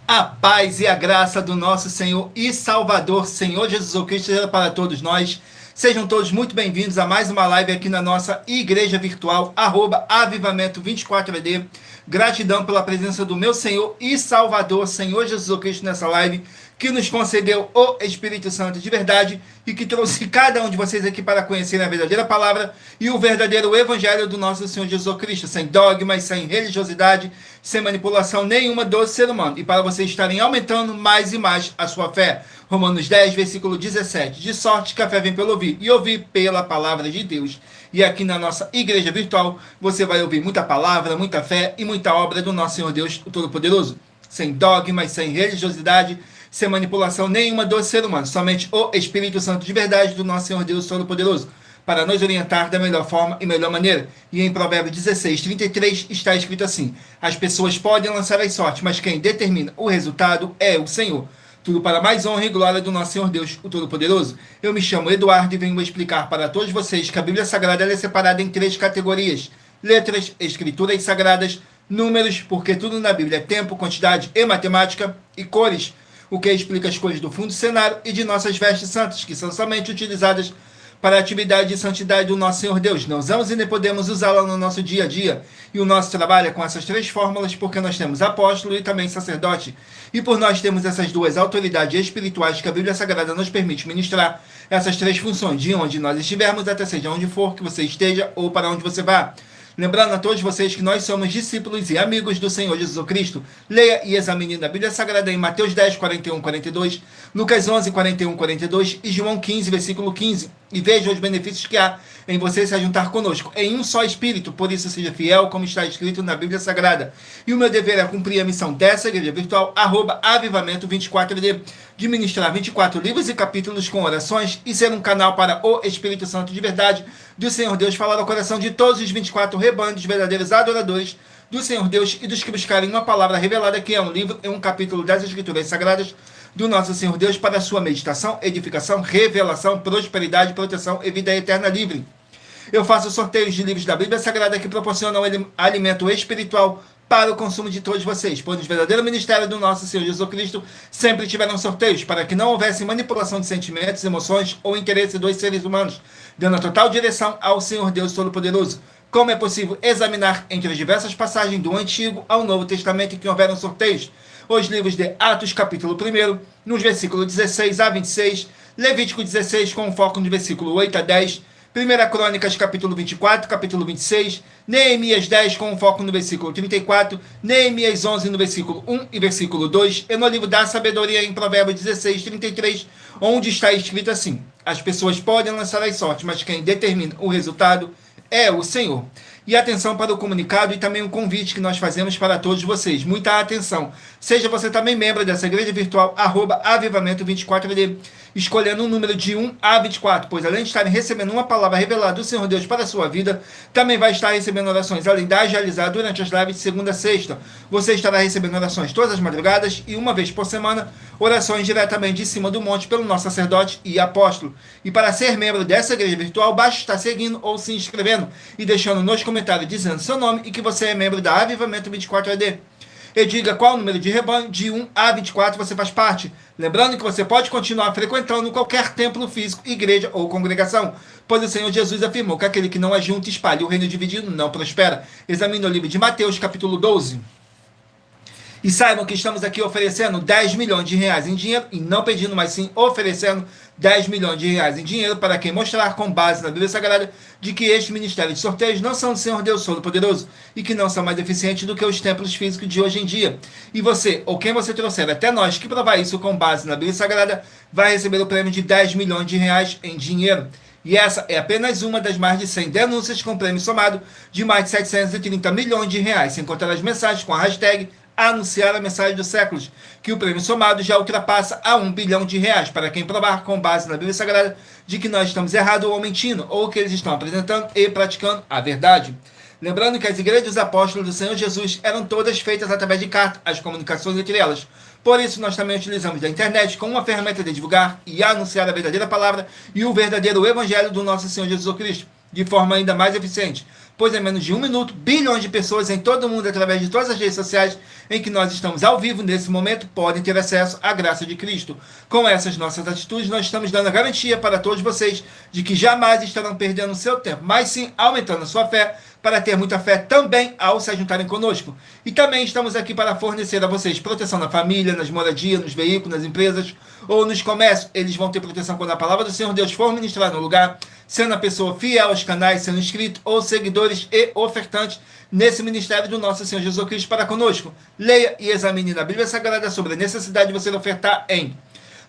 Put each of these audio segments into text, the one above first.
A paz e a graça do nosso Senhor e Salvador, Senhor Jesus Cristo, seja para todos nós. Sejam todos muito bem-vindos a mais uma live aqui na nossa igreja virtual, @avivamento24AD. Gratidão pela presença do meu Senhor e Salvador, Senhor Jesus Cristo, nessa live, que nos concedeu o Espírito Santo de verdade e que trouxe cada um de vocês aqui para conhecer a verdadeira palavra e o verdadeiro evangelho do nosso Senhor Jesus Cristo, sem dogmas, sem religiosidade, sem manipulação nenhuma do ser humano, e para vocês estarem aumentando mais e mais a sua fé. Romanos 10, versículo 17. De sorte que a fé vem pelo ouvir, e ouvir pela palavra de Deus. E aqui na nossa igreja virtual, você vai ouvir muita palavra, muita fé e muita obra do nosso Senhor Deus, o Todo-Poderoso. Sem dogmas, sem religiosidade, sem manipulação nenhuma do ser humano. Somente o Espírito Santo de verdade do nosso Senhor Deus Todo-Poderoso, para nos orientar da melhor forma e melhor maneira. E em Provérbios 16, 33 está escrito assim: as pessoas podem lançar as sortes, mas quem determina o resultado é o Senhor. Tudo para mais honra e glória do nosso Senhor Deus, o Todo-Poderoso. Eu me chamo Eduardo e venho explicar para todos vocês que a Bíblia Sagrada é separada em 3 categorias: letras, escrituras sagradas, números, porque tudo na Bíblia é tempo, quantidade e matemática, e cores, o que explica as cores do fundo do cenário e de nossas vestes santas, que são somente utilizadas para a atividade de santidade do nosso Senhor Deus. Não usamos e nem podemos usá-la no nosso dia a dia. E o nosso trabalho é com essas 3 fórmulas, porque nós temos apóstolo e também sacerdote. E por nós temos essas 2 autoridades espirituais que a Bíblia Sagrada nos permite ministrar essas 3 funções, de onde nós estivermos, até seja onde for que você esteja ou para onde você vá. Lembrando a todos vocês que nós somos discípulos e amigos do Senhor Jesus Cristo. Leia e examine na Bíblia Sagrada em Mateus 10, 41, 42, Lucas 11, 41, 42 e João 15, versículo 15. E veja os benefícios que há em você se juntar conosco em um só Espírito. Por isso, seja fiel, como está escrito na Bíblia Sagrada. E o meu dever é cumprir a missão dessa igreja virtual, @avivamento24AD, de ministrar 24 livros e capítulos com orações e ser um canal para o Espírito Santo de verdade do Senhor Deus falar ao coração de todos os 24 rebanhos verdadeiros adoradores do Senhor Deus e dos que buscarem uma palavra revelada, que é um livro e um capítulo das Escrituras Sagradas do nosso Senhor Deus, para a sua meditação, edificação, revelação, prosperidade, proteção e vida eterna livre. Eu faço sorteios de livros da Bíblia Sagrada que proporcionam alimento espiritual para o consumo de todos vocês, pois no verdadeiro ministério do nosso Senhor Jesus Cristo sempre tiveram sorteios, para que não houvesse manipulação de sentimentos, emoções ou interesse dos seres humanos, dando a total direção ao Senhor Deus Todo-Poderoso. Como é possível examinar entre as diversas passagens do Antigo ao Novo Testamento em que houveram sorteios? Os livros de Atos, capítulo 1, nos versículos 16 a 26, Levítico 16, com foco no versículo 8 a 10, 1 Crônicas, capítulo 24, capítulo 26, Neemias 10, com foco no versículo 34, Neemias 11, no versículo 1 e versículo 2, e no livro da sabedoria, em Provérbios 16, 33, onde está escrito assim: as pessoas podem lançar as sortes, mas quem determina o resultado é o Senhor. E atenção para o comunicado e também o convite que nós fazemos para todos vocês. Muita atenção. Seja você também membro dessa igreja virtual, @avivamento24AD, escolhendo um número de 1 a 24, pois além de estarem recebendo uma palavra revelada do Senhor Deus para a sua vida, também vai estar recebendo orações, além das realizadas durante as lives de segunda a sexta. Você estará recebendo orações todas as madrugadas e uma vez por semana, orações diretamente de cima do monte pelo nosso sacerdote e apóstolo. E para ser membro dessa igreja virtual, basta estar seguindo ou se inscrevendo e deixando nos comentários dizendo seu nome e que você é membro da Avivamento 24AD. E diga qual o número de rebanho, de 1 a 24, você faz parte. Lembrando que você pode continuar frequentando qualquer templo físico, igreja ou congregação, pois o Senhor Jesus afirmou que aquele que não é junto espalha, o reino dividido não prospera. Examine o livro de Mateus, capítulo 12. E saibam que estamos aqui oferecendo 10 milhões de reais em dinheiro, e não pedindo, mas sim oferecendo 10 milhões de reais em dinheiro para quem mostrar, com base na Bíblia Sagrada, de que este ministério de sorteios não são do Senhor Deus Todo-Poderoso e que não são mais eficientes do que os templos físicos de hoje em dia. E você, ou quem você trouxer até nós que provar isso com base na Bíblia Sagrada, vai receber o prêmio de 10 milhões de reais em dinheiro. E essa é apenas uma das mais de 100 denúncias com prêmio somado de mais de 730 milhões de reais, sem contar as mensagens com a hashtag anunciar a mensagem dos séculos, que o prêmio somado já ultrapassa a 1 bilhão de reais, para quem provar com base na Bíblia Sagrada de que nós estamos errados ou mentindo, ou que eles estão apresentando e praticando a verdade. Lembrando que as igrejas dos apóstolos do Senhor Jesus eram todas feitas através de carta, as comunicações entre elas. Por isso, nós também utilizamos da internet como uma ferramenta de divulgar e anunciar a verdadeira palavra e o verdadeiro evangelho do nosso Senhor Jesus Cristo. de forma ainda mais eficiente, pois em menos de 1 minuto, bilhões de pessoas em todo o mundo, através de todas as redes sociais em que nós estamos ao vivo nesse momento, podem ter acesso à graça de Cristo. Com essas nossas atitudes, nós estamos dando a garantia para todos vocês de que jamais estarão perdendo o seu tempo, mas sim aumentando a sua fé, para ter muita fé também ao se juntarem conosco. E também estamos aqui para fornecer a vocês proteção na família, nas moradias, nos veículos, nas empresas ou nos comércios. Eles vão ter proteção quando a palavra do Senhor Deus for ministrada no lugar, sendo a pessoa fiel aos canais, sendo inscrito ou seguidores e ofertantes nesse ministério do nosso Senhor Jesus Cristo para conosco. Leia e examine na Bíblia Sagrada sobre a necessidade de você ofertar em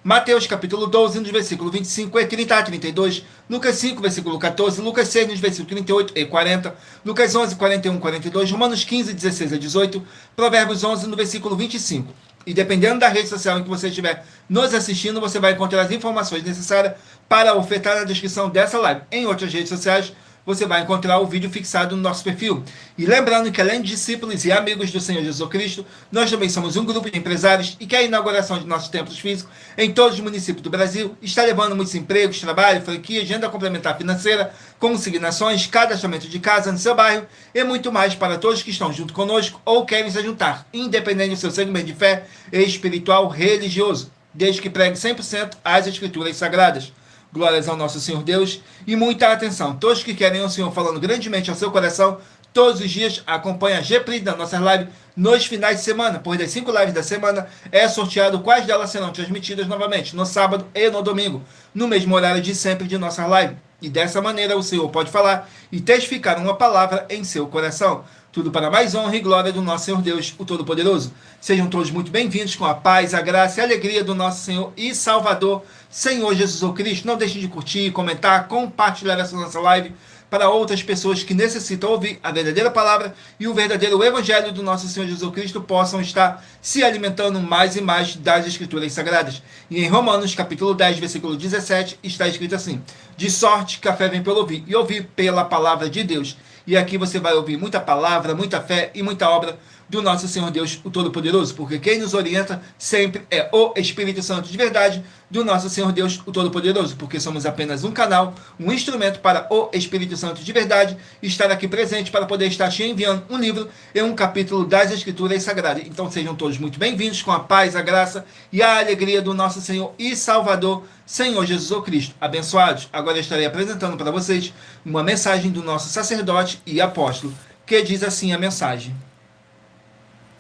Mateus capítulo 12, nos versículos 25 e 30 a 32, Lucas 5, versículo 14, Lucas 6, nos versículos 38 e 40, Lucas 11, 41 e 42, Romanos 15, 16 a 18, Provérbios 11, no versículo 25. E dependendo da rede social em que você estiver nos assistindo, você vai encontrar as informações necessárias para ofertar na descrição dessa live. Em outras redes sociais, você vai encontrar o vídeo fixado no nosso perfil. E lembrando que além de discípulos e amigos do Senhor Jesus Cristo, nós também somos um grupo de empresários e que a inauguração de nossos templos físicos em todos os municípios do Brasil está levando muitos empregos, trabalho, franquia, agenda complementar financeira, consignações, cadastramento de casa no seu bairro e muito mais para todos que estão junto conosco ou querem se juntar, independente do seu segmento de fé espiritual religioso, desde que pregue 100% as Escrituras Sagradas. Glórias ao nosso Senhor Deus e muita atenção. Todos que querem o Senhor falando grandemente ao seu coração, todos os dias acompanha a GPRI da nossa live nos finais de semana, pois das 5 lives da semana é sorteado quais delas serão transmitidas novamente, no sábado e no domingo, no mesmo horário de sempre de nossa live. E dessa maneira o Senhor pode falar e testificar uma palavra em seu coração. Tudo para mais honra e glória do nosso Senhor Deus, o Todo-Poderoso. Sejam todos muito bem-vindos com a paz, a graça e a alegria do nosso Senhor e Salvador, Senhor Jesus Cristo. Não deixem de curtir, comentar, compartilhar essa nossa live para outras pessoas que necessitam ouvir a verdadeira palavra e o verdadeiro evangelho do nosso Senhor Jesus Cristo possam estar se alimentando mais e mais das Escrituras Sagradas. E em Romanos capítulo 10, versículo 17, está escrito assim: de sorte que a fé vem pelo ouvir, e ouvir pela palavra de Deus. E aqui você vai ouvir muita palavra, muita fé e muita obra do nosso Senhor Deus, o Todo-Poderoso, porque quem nos orienta sempre é o Espírito Santo de verdade do nosso Senhor Deus, o Todo-Poderoso, porque somos apenas um canal, um instrumento para o Espírito Santo de verdade estar aqui presente para poder estar te enviando um livro e um capítulo das Escrituras Sagradas. Então sejam todos muito bem-vindos com a paz, a graça e a alegria do nosso Senhor e Salvador, Senhor Jesus Cristo. Abençoados, agora eu estarei apresentando para vocês uma mensagem do nosso sacerdote e apóstolo, que diz assim a mensagem.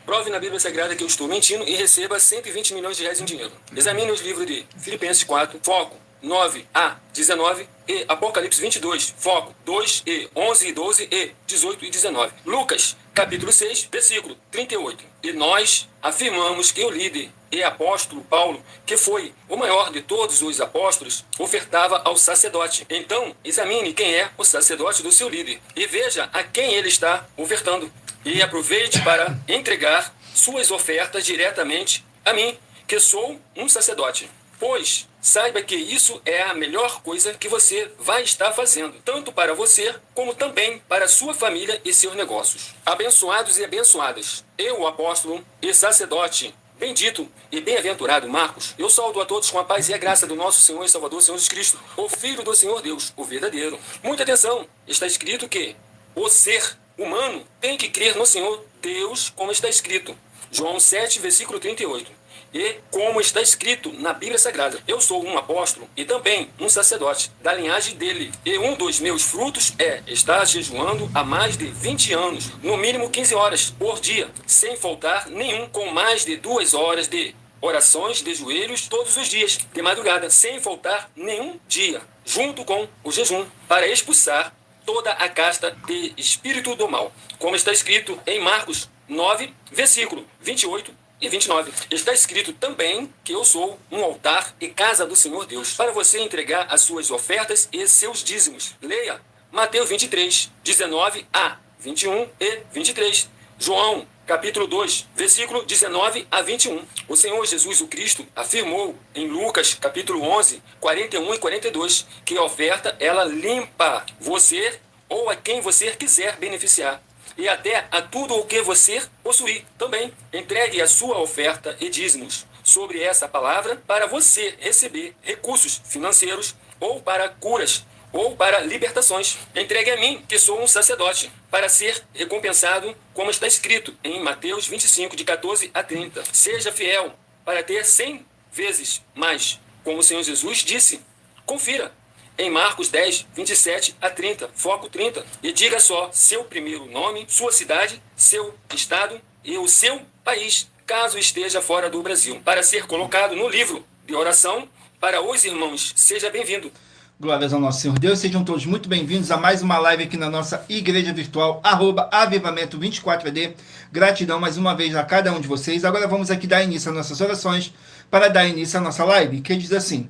Prove na Bíblia Sagrada que eu estou mentindo e receba 120 milhões de reais em dinheiro. Examine os livros de Filipenses 4, foco 9 a 19 e Apocalipse 22, foco 2 e 11 e 12 e 18 e 19. Lucas, capítulo 6, versículo 38. E nós afirmamos que o líder e apóstolo Paulo, que foi o maior de todos os apóstolos, ofertava ao sacerdote. Então, examine quem é o sacerdote do seu líder e veja a quem ele está ofertando. E aproveite para entregar suas ofertas diretamente a mim, que sou um sacerdote. Pois saiba que isso é a melhor coisa que você vai estar fazendo, tanto para você, como também para sua família e seus negócios. Abençoados e abençoadas, eu, o apóstolo e sacerdote, bendito e bem-aventurado Marcos, eu saúdo a todos com a paz e a graça do nosso Senhor e Salvador, Senhor Jesus Cristo, o Filho do Senhor Deus, o verdadeiro. Muita atenção, está escrito que o ser humano tem que crer no Senhor Deus, como está escrito. João 7, versículo 38. E como está escrito na Bíblia Sagrada, eu sou um apóstolo e também um sacerdote da linhagem dele. E um dos meus frutos é estar jejuando há mais de 20 anos, no mínimo 15 horas por dia, sem faltar nenhum, com mais de 2 horas de orações de joelhos todos os dias, de madrugada, sem faltar nenhum dia, junto com o jejum, para expulsar toda a casta de espírito do mal, como está escrito em Marcos 9, versículo 28 e 29. Está escrito também que eu sou um altar e casa do Senhor Deus, para você entregar as suas ofertas e seus dízimos. Leia Mateus 23, 19 a 21 e 23. João, capítulo 2, versículo 19 a 21. O Senhor Jesus o Cristo afirmou em Lucas, capítulo 11, 41 e 42, que a oferta, ela limpa você ou a quem você quiser beneficiar. E até a tudo o que você possuir também. Entregue a sua oferta e dízimos sobre essa palavra para você receber recursos financeiros ou para curas ou para libertações. Entregue a mim, que sou um sacerdote, para ser recompensado, como está escrito em Mateus 25, de 14 a 30. Seja fiel, para ter 100 vezes mais, como o Senhor Jesus disse. Confira em Marcos 10, 27 a 30, foco 30, e diga só seu primeiro nome, sua cidade, seu estado e o seu país, caso esteja fora do Brasil, para ser colocado no livro de oração para os irmãos. Seja bem-vindo. Glórias ao nosso Senhor Deus, sejam todos muito bem-vindos a mais uma live aqui na nossa igreja virtual, @avivamento24AD. Gratidão mais uma vez a cada um de vocês. Agora vamos aqui dar início às nossas orações para dar início à nossa live, que diz assim: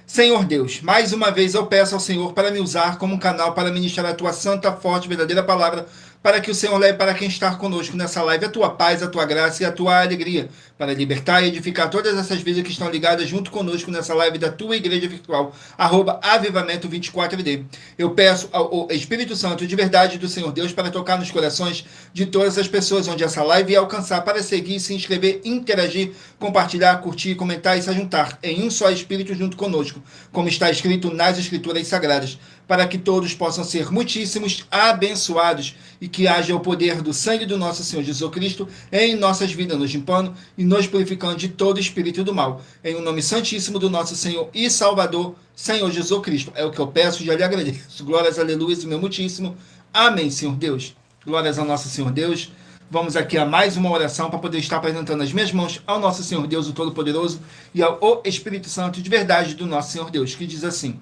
Senhor Deus, mais uma vez eu peço ao Senhor para me usar como um canal para ministrar a tua santa, forte, verdadeira palavra, para que o Senhor leve para quem está conosco nessa live a tua paz, a tua graça e a tua alegria, para libertar e edificar todas essas vidas que estão ligadas junto conosco nessa live da tua igreja virtual, @avivamento24AD. Eu peço ao Espírito Santo de verdade do Senhor Deus para tocar nos corações de todas as pessoas onde essa live ia alcançar, para seguir, se inscrever, interagir, compartilhar, curtir, comentar e se juntar em um só Espírito junto conosco, como está escrito nas Escrituras Sagradas, para que todos possam ser muitíssimos abençoados e que haja o poder do sangue do nosso Senhor Jesus Cristo em nossas vidas, nos limpando e nos purificando de todo espírito do mal. Em o nome santíssimo do nosso Senhor e Salvador, Senhor Jesus Cristo. É o que eu peço e já lhe agradeço. Glórias, aleluia, meu muitíssimo. Amém, Senhor Deus. Glórias ao nosso Senhor Deus. Vamos aqui a mais uma oração para poder estar apresentando as minhas mãos ao nosso Senhor Deus, o Todo-Poderoso, e ao Espírito Santo de verdade do nosso Senhor Deus, que diz assim: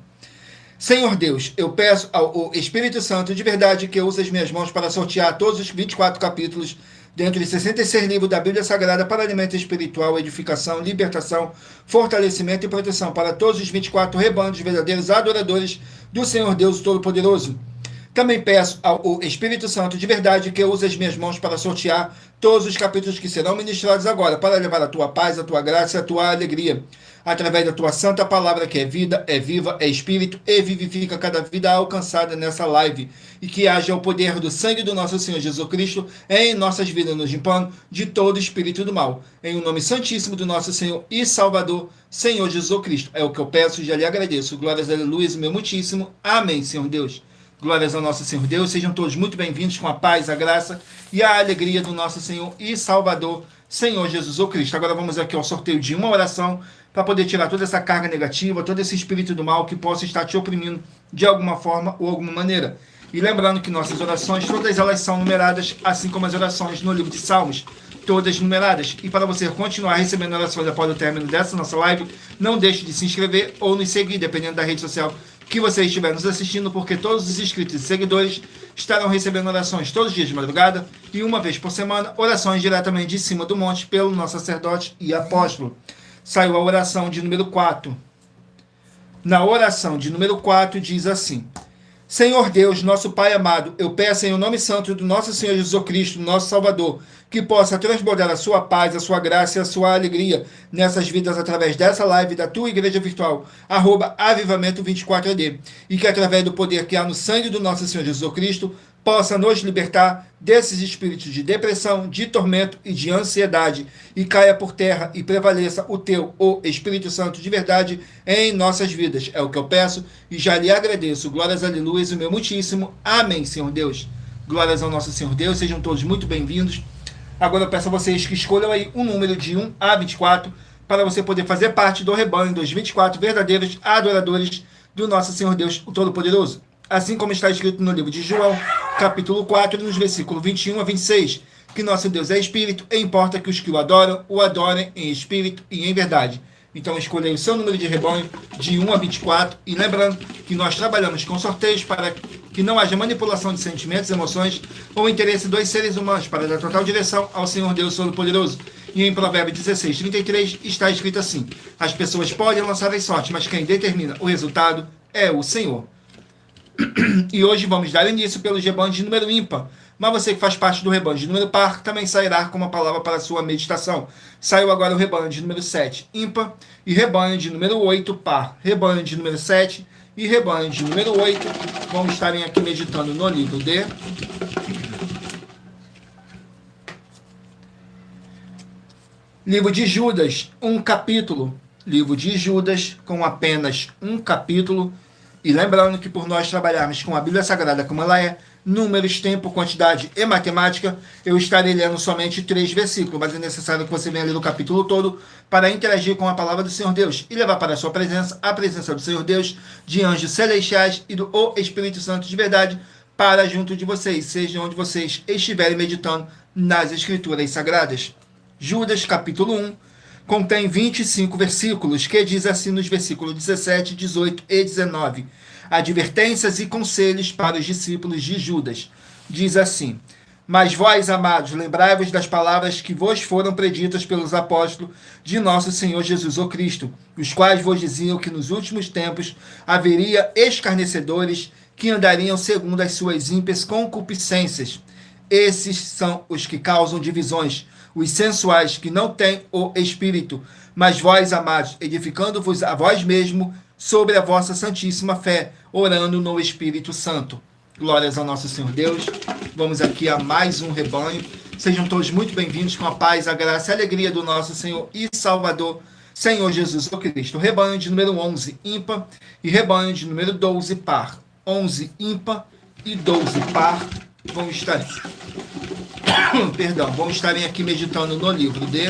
Senhor Deus, eu peço ao Espírito Santo de verdade que use as minhas mãos para sortear todos os 24 capítulos dentro de 66 livros da Bíblia Sagrada para alimento espiritual, edificação, libertação, fortalecimento e proteção para todos os 24 rebanhos verdadeiros adoradores do Senhor Deus Todo-Poderoso. Também peço ao Espírito Santo de verdade que use as minhas mãos para sortear todos os capítulos que serão ministrados agora, para levar a tua paz, a tua graça e a tua alegria, através da tua santa palavra, que é vida, é viva, é espírito e vivifica cada vida alcançada nessa live, e que haja o poder do sangue do nosso Senhor Jesus Cristo em nossas vidas, nos limpando de todo espírito do mal, em o nome santíssimo do nosso Senhor e Salvador, Senhor Jesus Cristo. É o que eu peço e já lhe agradeço. Glórias, aleluia, meu muitíssimo. Amém, Senhor Deus. Glórias ao nosso Senhor Deus. Sejam todos muito bem-vindos com a paz, a graça e a alegria do nosso Senhor e Salvador, Senhor Jesus Cristo. Agora vamos aqui ao sorteio de uma oração para poder tirar toda essa carga negativa, todo esse espírito do mal que possa estar te oprimindo de alguma forma ou alguma maneira. E lembrando que nossas orações, todas elas são numeradas, assim como as orações no livro de Salmos, todas numeradas. E para você continuar recebendo orações após o término dessa nossa live, não deixe de se inscrever ou nos seguir, dependendo da rede social que você estiver nos assistindo, porque todos os inscritos e seguidores estarão recebendo orações todos os dias de madrugada e uma vez por semana, orações diretamente de cima do monte pelo nosso sacerdote e apóstolo. Saiu a oração de número 4. Na oração de número 4 diz assim: Senhor Deus, nosso Pai amado, eu peço em o nome santo do nosso Senhor Jesus Cristo, nosso Salvador, que possa transbordar a sua paz, a sua graça e a sua alegria nessas vidas através dessa live da tua igreja virtual, @avivamento24AD, e que através do poder que há no sangue do nosso Senhor Jesus Cristo, possa nos libertar desses espíritos de depressão, de tormento e de ansiedade, e caia por terra e prevaleça o teu, o Espírito Santo de verdade em nossas vidas. É o que eu peço e já lhe agradeço. Glórias, aleluia, o meu muitíssimo. Amém, Senhor Deus. Glórias ao nosso Senhor Deus. Sejam todos muito bem-vindos. Agora eu peço a vocês que escolham aí um número de 1 a 24 para você poder fazer parte do rebanho dos 24 verdadeiros adoradores do nosso Senhor Deus, o Todo-Poderoso. Assim como está escrito no livro de João, capítulo 4, nos versículos 21 a 26, que nosso Deus é espírito e importa que os que o adorem em espírito e em verdade. Então escolha o seu número de rebanho de 1 a 24 e lembrando que nós trabalhamos com sorteios para que não haja manipulação de sentimentos, emoções ou interesse dos seres humanos, para dar total direção ao Senhor Deus Todo-Poderoso. E em Provérbios 16, 33 está escrito assim: as pessoas podem lançar as sortes, mas quem determina o resultado é o Senhor. E hoje vamos dar início pelos rebanhos de número ímpar. Mas você que faz parte do rebanho de número par também sairá com uma palavra para a sua meditação. Saiu agora o rebanho de número 7, ímpar, e rebanho de número 8, par. Rebanho de número 7 e rebanho de número 8 vão estarem aqui meditando no livro de Livro de Judas, um capítulo. Livro de Judas, com apenas um capítulo. E lembrando que por nós trabalharmos com a Bíblia Sagrada como ela é, números, tempo, quantidade e matemática, eu estarei lendo somente 3 versículos, mas é necessário que você venha ler o capítulo todo para interagir com a palavra do Senhor Deus e levar para a sua presença a presença do Senhor Deus, de anjos celestiais e do Espírito Santo de verdade, para junto de vocês, seja onde vocês estiverem meditando nas Escrituras Sagradas. Judas, capítulo 1, contém 25 versículos, que diz assim nos versículos 17, 18 e 19. Advertências e conselhos para os discípulos de Judas. Diz assim: Mas vós, amados, lembrai-vos das palavras que vos foram preditas pelos apóstolos de nosso Senhor Jesus o Cristo, os quais vos diziam que nos últimos tempos haveria escarnecedores que andariam segundo as suas ímpias concupiscências. Esses são os que causam divisões, os sensuais, que não têm o Espírito. Mas vós, amados, edificando-vos a vós mesmo sobre a vossa santíssima fé, orando no Espírito Santo. Glórias ao nosso Senhor Deus. Vamos aqui a mais um rebanho. Sejam todos muito bem-vindos com a paz, a graça e a alegria do nosso Senhor e Salvador, Senhor Jesus o Cristo. Rebanho de número 11, ímpar, e rebanho de número 12, par. 11, ímpar e 12, par. Vamos estar vamos estarem aqui meditando no livro de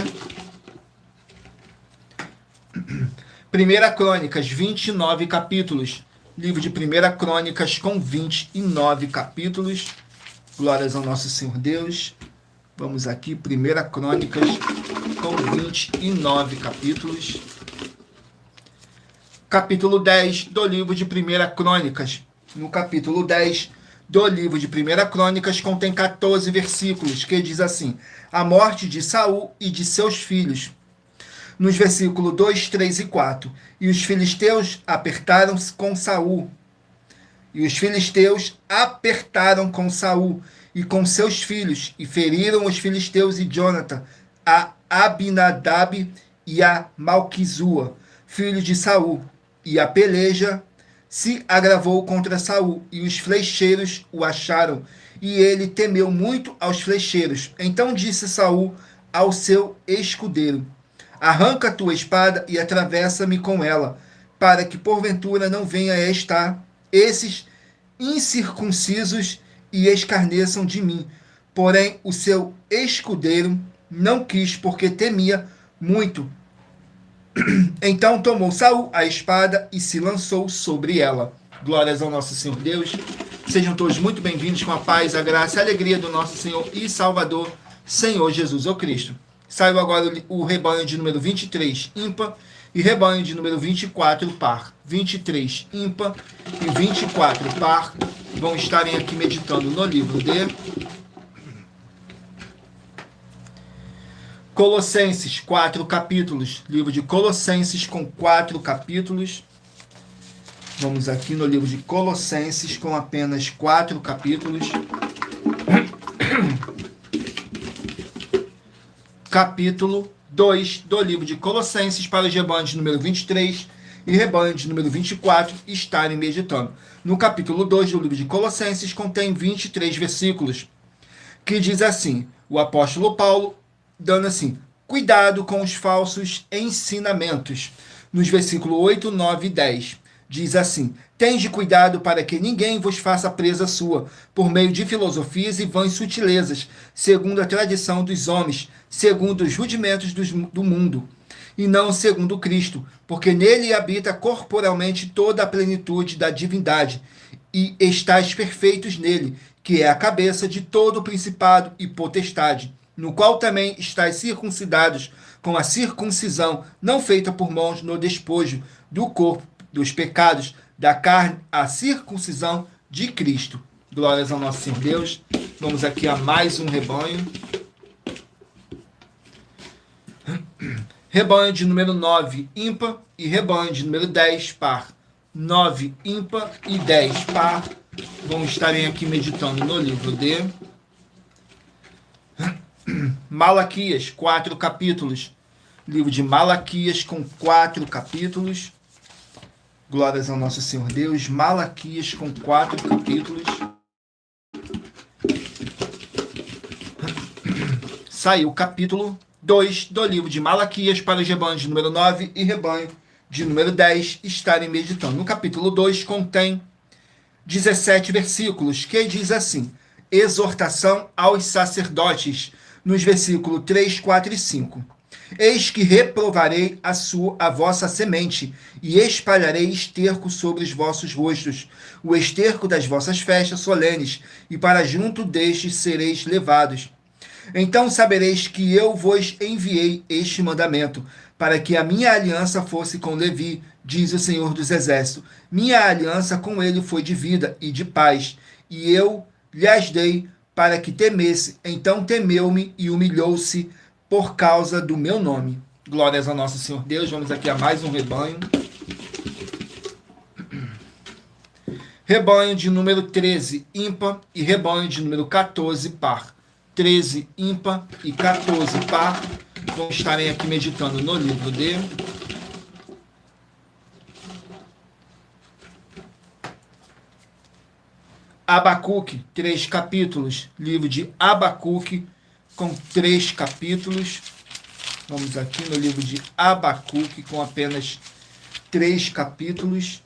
1 Crônicas, 29 capítulos. Livro de 1 Crônicas com 29 capítulos. Glórias ao nosso Senhor Deus. Vamos aqui, 1 Crônicas com 29 capítulos. Capítulo 10 do livro de 1 Crônicas. No capítulo 10 do livro de 1 Crônicas contém 14 versículos, que diz assim: a morte de Saul e de seus filhos. Nos versículos 2, 3 e 4. E os filisteus apertaram com Saul. E os filisteus apertaram com Saul e com seus filhos, e feriram os filisteus e Jonathan, a Abinadab e a Malquizua, filho de Saul. E a peleja se agravou contra Saul, e os flecheiros o acharam, e ele temeu muito aos flecheiros. Então disse Saul ao seu escudeiro: arranca a tua espada e atravessa-me com ela, para que porventura não venha a estar esses incircuncisos e escarneçam de mim. Porém o seu escudeiro não quis, porque temia muito. Então tomou Saul a espada e se lançou sobre ela. Glórias ao nosso Senhor Deus. Sejam todos muito bem-vindos com a paz, a graça e a alegria do nosso Senhor e Salvador, Senhor Jesus o Cristo. Saiu agora o rebanho de número 23, ímpar, e rebanho de número 24, par. 23, ímpar, e 24, par. Vão estarem aqui meditando no livro de Colossenses, 4 capítulos. Livro de Colossenses com 4 capítulos. Vamos aqui no livro de Colossenses com apenas 4 capítulos. Capítulo 2 do livro de Colossenses, para os rebanhos de número 23 e rebanho de número 24 estarem meditando. No capítulo 2 do livro de Colossenses contém 23 versículos, que diz assim, o apóstolo Paulo dando assim: cuidado com os falsos ensinamentos. Nos versículos 8, 9 e 10. Diz assim: tende cuidado para que ninguém vos faça presa sua, por meio de filosofias e vãs sutilezas, segundo a tradição dos homens, segundo os rudimentos do mundo, e não segundo Cristo, porque nele habita corporalmente toda a plenitude da divindade, e estáis perfeitos nele, que é a cabeça de todo o principado e potestade, no qual também estáis circuncidados com a circuncisão não feita por mãos no despojo do corpo dos pecados da carne, a circuncisão de Cristo. Glórias ao nosso Senhor Deus. Vamos aqui a mais um rebanho. Rebanho de número 9, ímpar, e rebanho de número 10, par. 9, ímpar, e 10, par. Vamos estarem aqui meditando no livro de Malaquias, 4 capítulos. Livro de Malaquias com 4 capítulos. Glórias ao nosso Senhor Deus. Malaquias com 4 capítulos. Saiu o capítulo 2 do livro de Malaquias para os rebanhos de número 9 e rebanho de número 10, estarem meditando. No capítulo 2 contém 17 versículos, que diz assim: exortação aos sacerdotes, nos versículos 3, 4 e 5. Eis que reprovarei a vossa semente, e espalharei esterco sobre os vossos rostos, o esterco das vossas festas solenes, e para junto destes sereis levados. Então sabereis que eu vos enviei este mandamento, para que a minha aliança fosse com Levi, diz o Senhor dos Exércitos. Minha aliança com ele foi de vida e de paz, e eu lhes dei para que temesse. Então temeu-me e humilhou-se por causa do meu nome. Glórias ao nosso Senhor Deus. Vamos aqui a mais um rebanho. Rebanho de número 13, ímpar, e rebanho de número 14, par. 13, ímpar, e 14, par. Vamos estarem aqui meditando no livro de Abacuque, 3 capítulos. Livro de Abacuque, com 3 capítulos. Vamos aqui no livro de Abacuque, com apenas 3 capítulos.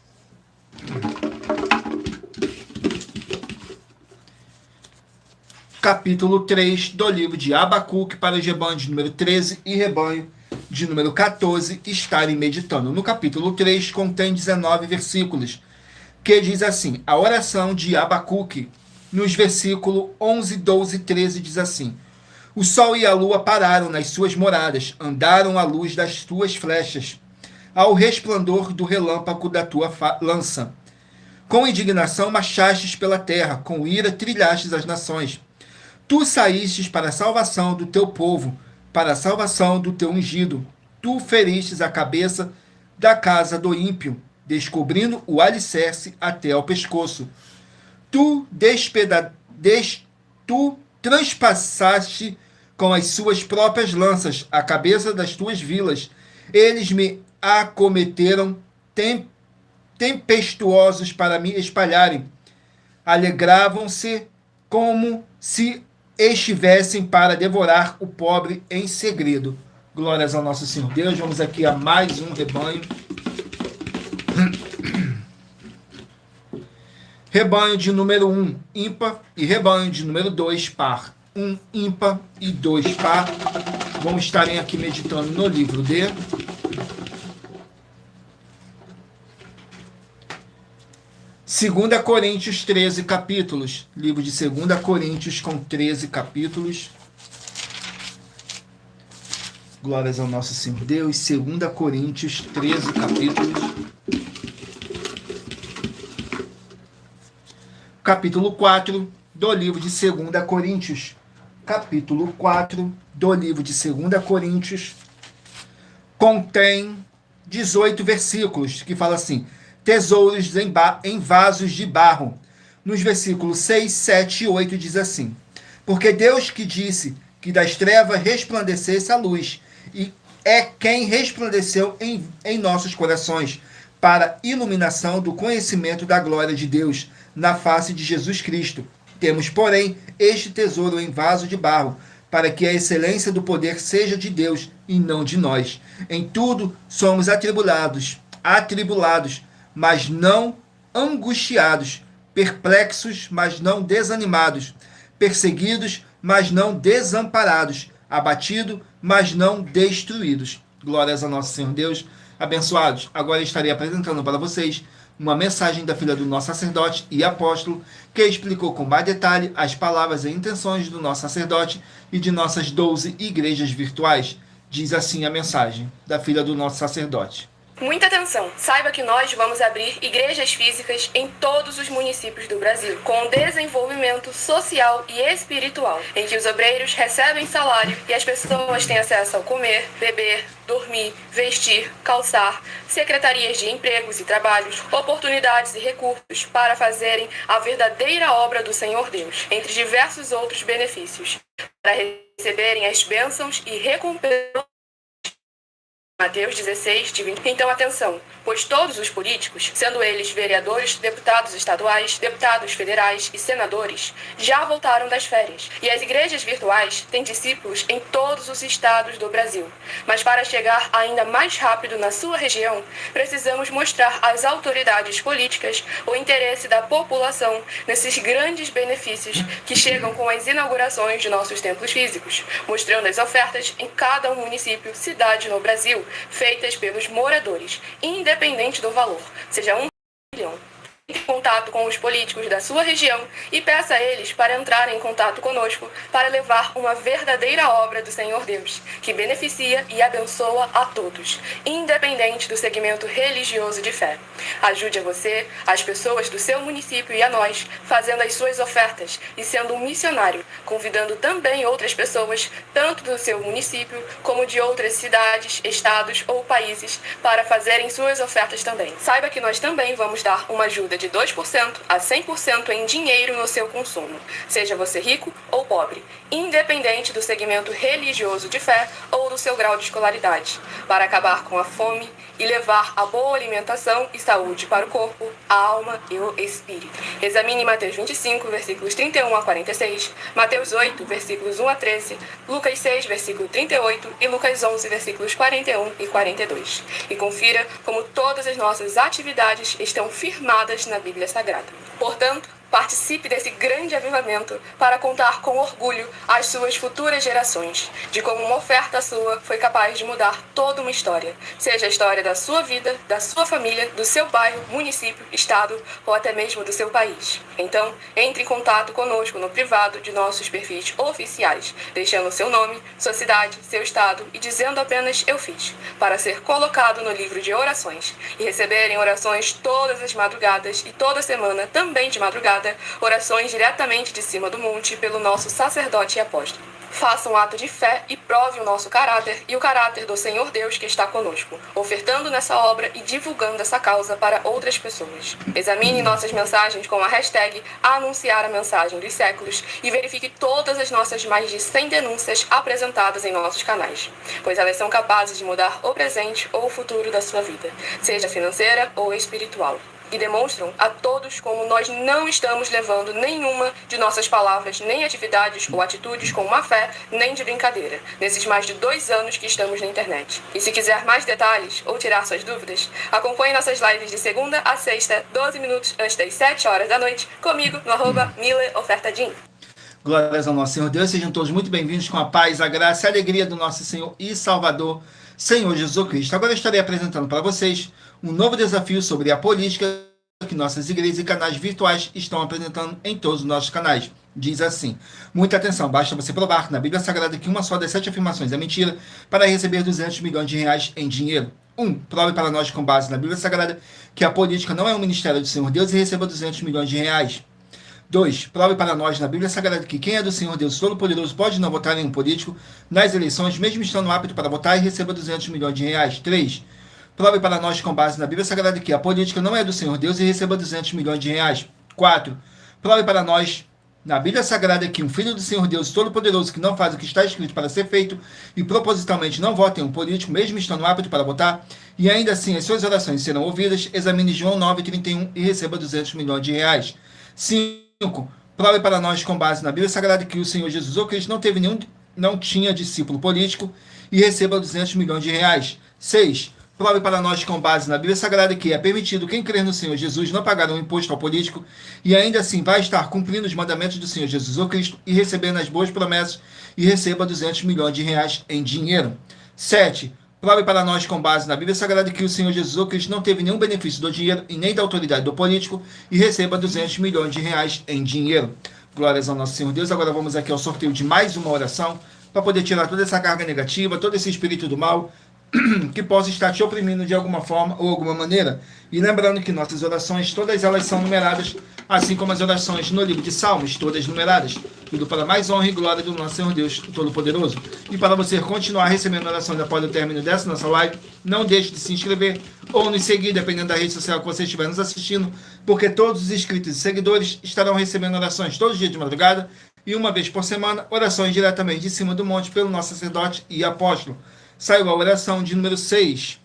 Capítulo 3 do livro de Abacuque, para o rebanho de número 13 e rebanho de número 14 estarem meditando. No capítulo 3 contém 19 versículos, que diz assim: a oração de Abacuque, nos versículos 11, 12 e 13, diz assim: o sol e a lua pararam nas suas moradas, andaram à luz das tuas flechas, ao resplandor do relâmpago da tua lança. Com indignação marchastes pela terra, com ira trilhastes as nações. Tu saístes para a salvação do teu povo, para a salvação do teu ungido. Tu feristes a cabeça da casa do ímpio, descobrindo o alicerce até ao pescoço. Tu transpassaste com as suas próprias lanças a cabeça das tuas vilas. Eles me acometeram tempestuosos para me espalharem. Alegravam-se como se estivessem para devorar o pobre em segredo. Glórias ao nosso Senhor Deus. Vamos aqui a mais um rebanho. Rebanho de número 1, ímpar, e rebanho de número 2, par. 1 ímpar e 2 par. Vamos estarem aqui meditando no livro de Segunda Coríntios, 13 capítulos. Livro de 2 Coríntios com 13 capítulos. Glórias ao nosso Senhor Deus. 2 Coríntios, 13 capítulos. Capítulo 4 do livro de 2 Coríntios. Capítulo 4 do livro de 2 Coríntios contém 18 versículos, que fala assim: tesouros em vasos de barro. Nos versículos 6, 7 e 8 diz assim: porque Deus que disse que das trevas resplandecesse a luz, e é quem resplandeceu em nossos corações, para iluminação do conhecimento da glória de Deus, na face de Jesus Cristo. Temos, porém, este tesouro em vaso de barro, para que a excelência do poder seja de Deus e não de nós. Em tudo somos atribulados, mas não angustiados, perplexos, mas não desanimados, perseguidos, mas não desamparados, abatidos, mas não destruídos. Glórias ao nosso Senhor Deus. Abençoados, agora estarei apresentando para vocês uma mensagem da filha do nosso sacerdote e apóstolo, que explicou com mais detalhe as palavras e intenções do nosso sacerdote e de nossas 12 igrejas virtuais. Diz assim a mensagem da filha do nosso sacerdote. Muita atenção! Saiba que nós vamos abrir igrejas físicas em todos os municípios do Brasil, com desenvolvimento social e espiritual, em que os obreiros recebem salário e as pessoas têm acesso ao comer, beber, dormir, vestir, calçar, secretarias de empregos e trabalhos, oportunidades e recursos para fazerem a verdadeira obra do Senhor Deus, entre diversos outros benefícios, para receberem as bênçãos e recompensas Mateus 16, de 20. Então, atenção, pois todos os políticos, sendo eles vereadores, deputados estaduais, deputados federais e senadores, já voltaram das férias. E as igrejas virtuais têm discípulos em todos os estados do Brasil. Mas para chegar ainda mais rápido na sua região, precisamos mostrar às autoridades políticas o interesse da população nesses grandes benefícios que chegam com as inaugurações de nossos templos físicos, mostrando as ofertas em cada município, cidade no Brasil, feitas pelos moradores, independente do valor, seja 1 milhão. Entre em contato com os políticos da sua região e peça a eles para entrarem em contato conosco para levar uma verdadeira obra do Senhor Deus, que beneficia e abençoa a todos, independente do segmento religioso de fé. Ajude a você, as pessoas do seu município e a nós, fazendo as suas ofertas e sendo um missionário, convidando também outras pessoas, tanto do seu município como de outras cidades, estados ou países, para fazerem suas ofertas também. Saiba que nós também vamos dar uma ajuda de 2% a 100% em dinheiro no seu consumo, seja você rico ou pobre, independente do segmento religioso de fé ou do seu grau de escolaridade, para acabar com a fome e levar a boa alimentação e saúde para o corpo, a alma e o espírito. Examine Mateus 25, versículos 31 a 46, Mateus 8, versículos 1 a 13, Lucas 6, versículo 38 e Lucas 11, versículos 41 e 42. E confira como todas as nossas atividades estão firmadas na Bíblia Sagrada. Portanto, participe desse grande avivamento para contar com orgulho às suas futuras gerações, de como uma oferta sua foi capaz de mudar toda uma história, seja a história da sua vida, da sua família, do seu bairro, município, estado ou até mesmo do seu país. Então, entre em contato conosco no privado de nossos perfis oficiais, deixando seu nome, sua cidade, seu estado e dizendo apenas "eu fiz", para ser colocado no livro de orações e receberem orações todas as madrugadas e toda semana também de madrugada, orações diretamente de cima do monte pelo nosso sacerdote e apóstolo. Faça um ato de fé e prove o nosso caráter e o caráter do Senhor Deus que está conosco, ofertando nessa obra e divulgando essa causa para outras pessoas. Examine nossas mensagens com a hashtag Anunciar a Mensagem dos Séculos e verifique todas as nossas mais de 100 denúncias apresentadas em nossos canais, pois elas são capazes de mudar o presente ou o futuro da sua vida, seja financeira ou espiritual. E demonstram a todos como nós não estamos levando nenhuma de nossas palavras, nem atividades ou atitudes com má fé, nem de brincadeira, nesses mais de 2 anos que estamos na internet. E se quiser mais detalhes ou tirar suas dúvidas, acompanhe nossas lives de segunda a sexta, 12 minutos antes das 7 horas da noite, comigo no @MileOfertaDin. Glórias ao nosso Senhor Deus, sejam todos muito bem-vindos com a paz, a graça e a alegria do nosso Senhor e Salvador, Senhor Jesus Cristo. Agora eu estarei apresentando para vocês um novo desafio sobre a política que nossas igrejas e canais virtuais estão apresentando em todos os nossos canais. Diz assim: muita atenção, basta você provar na Bíblia Sagrada que uma só das 7 afirmações é mentira para receber 200 milhões de reais em dinheiro. 1. Prove para nós com base na Bíblia Sagrada que a política não é um ministério do Senhor Deus e receba 200 milhões de reais. 2. Prove para nós na Bíblia Sagrada que quem é do Senhor Deus Todo-Poderoso pode não votar em um político nas eleições, mesmo estando apto para votar, e receba 200 milhões de reais. 3. Prove para nós com base na Bíblia Sagrada que a política não é do Senhor Deus e receba 200 milhões de reais. 4. Prove para nós na Bíblia Sagrada que um filho do Senhor Deus Todo-Poderoso que não faz o que está escrito para ser feito e propositalmente não vota em um político, mesmo estando apto para votar, e ainda assim as suas orações serão ouvidas. Examine João 9,31 e receba 200 milhões de reais. 5. Prove para nós com base na Bíblia Sagrada que o Senhor Jesus ou Cristo não tinha discípulo político e receba 200 milhões de reais. 6. Prove para nós com base na Bíblia Sagrada que é permitido quem crer no Senhor Jesus não pagar um imposto ao político e ainda assim vai estar cumprindo os mandamentos do Senhor Jesus ou Cristo e recebendo as boas promessas e receba 200 milhões de reais em dinheiro. 7. Prove para nós com base na Bíblia Sagrada que o Senhor Jesus ou Cristo não teve nenhum benefício do dinheiro e nem da autoridade do político e receba 200 milhões de reais em dinheiro. Glórias ao nosso Senhor Deus. Agora vamos aqui ao sorteio de mais uma oração para poder tirar toda essa carga negativa, todo esse espírito do mal que possa estar te oprimindo de alguma forma ou alguma maneira. E lembrando que nossas orações, todas elas são numeradas, assim como as orações no livro de Salmos, todas numeradas. Tudo para mais honra e glória do nosso Senhor Deus Todo-Poderoso. E para você continuar recebendo orações após o término dessa nossa live, não deixe de se inscrever ou nos seguir, dependendo da rede social que você estiver nos assistindo, porque todos os inscritos e seguidores estarão recebendo orações todos os dias de madrugada e uma vez por semana, orações diretamente de cima do monte pelo nosso sacerdote e apóstolo. saiu a oração de número 6.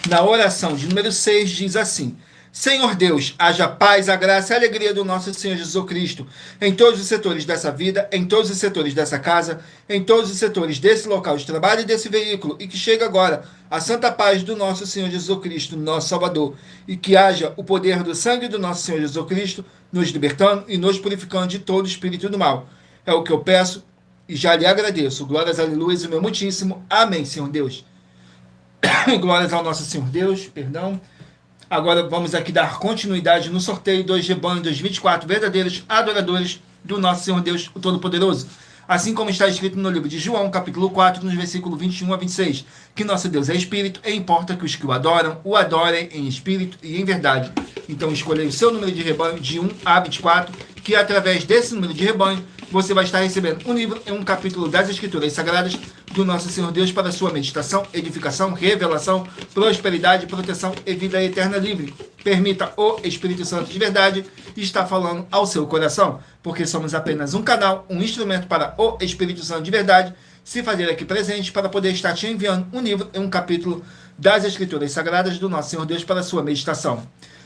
Na oração de número 6 diz assim: Senhor Deus, haja paz, a graça e a alegria do nosso Senhor Jesus Cristo em todos os setores dessa vida, em todos os setores dessa casa, em todos os setores desse local de trabalho e desse veículo, e que chegue agora a santa paz do nosso Senhor Jesus Cristo, nosso Salvador, e que haja o poder do sangue do nosso Senhor Jesus Cristo nos libertando e nos purificando de todo espírito do mal. É o que eu peço e já lhe agradeço. Glórias, aleluia, o meu muitíssimo. Amém, Senhor Deus. Glórias ao nosso Senhor Deus, perdão. Agora vamos aqui dar continuidade no sorteio dos rebanhos dos 24 verdadeiros adoradores do nosso Senhor Deus, o Todo-Poderoso. Assim como está escrito no livro de João, capítulo 4, nos versículos 21 a 26, que nosso Deus é Espírito e importa que os que o adorem em Espírito e em verdade. Então escolha o seu número de rebanho de 1 a 24, que através desse número de rebanho você vai estar recebendo um livro e um capítulo das Escrituras Sagradas do nosso Senhor Deus para sua meditação, edificação, revelação, prosperidade, proteção e vida eterna livre. Permita o Espírito Santo de verdade estar falando ao seu coração, porque somos apenas um canal, um instrumento para o Espírito Santo de verdade se fazer aqui presente para poder estar te enviando um livro e um capítulo das Escrituras Sagradas do nosso Senhor Deus para sua meditação.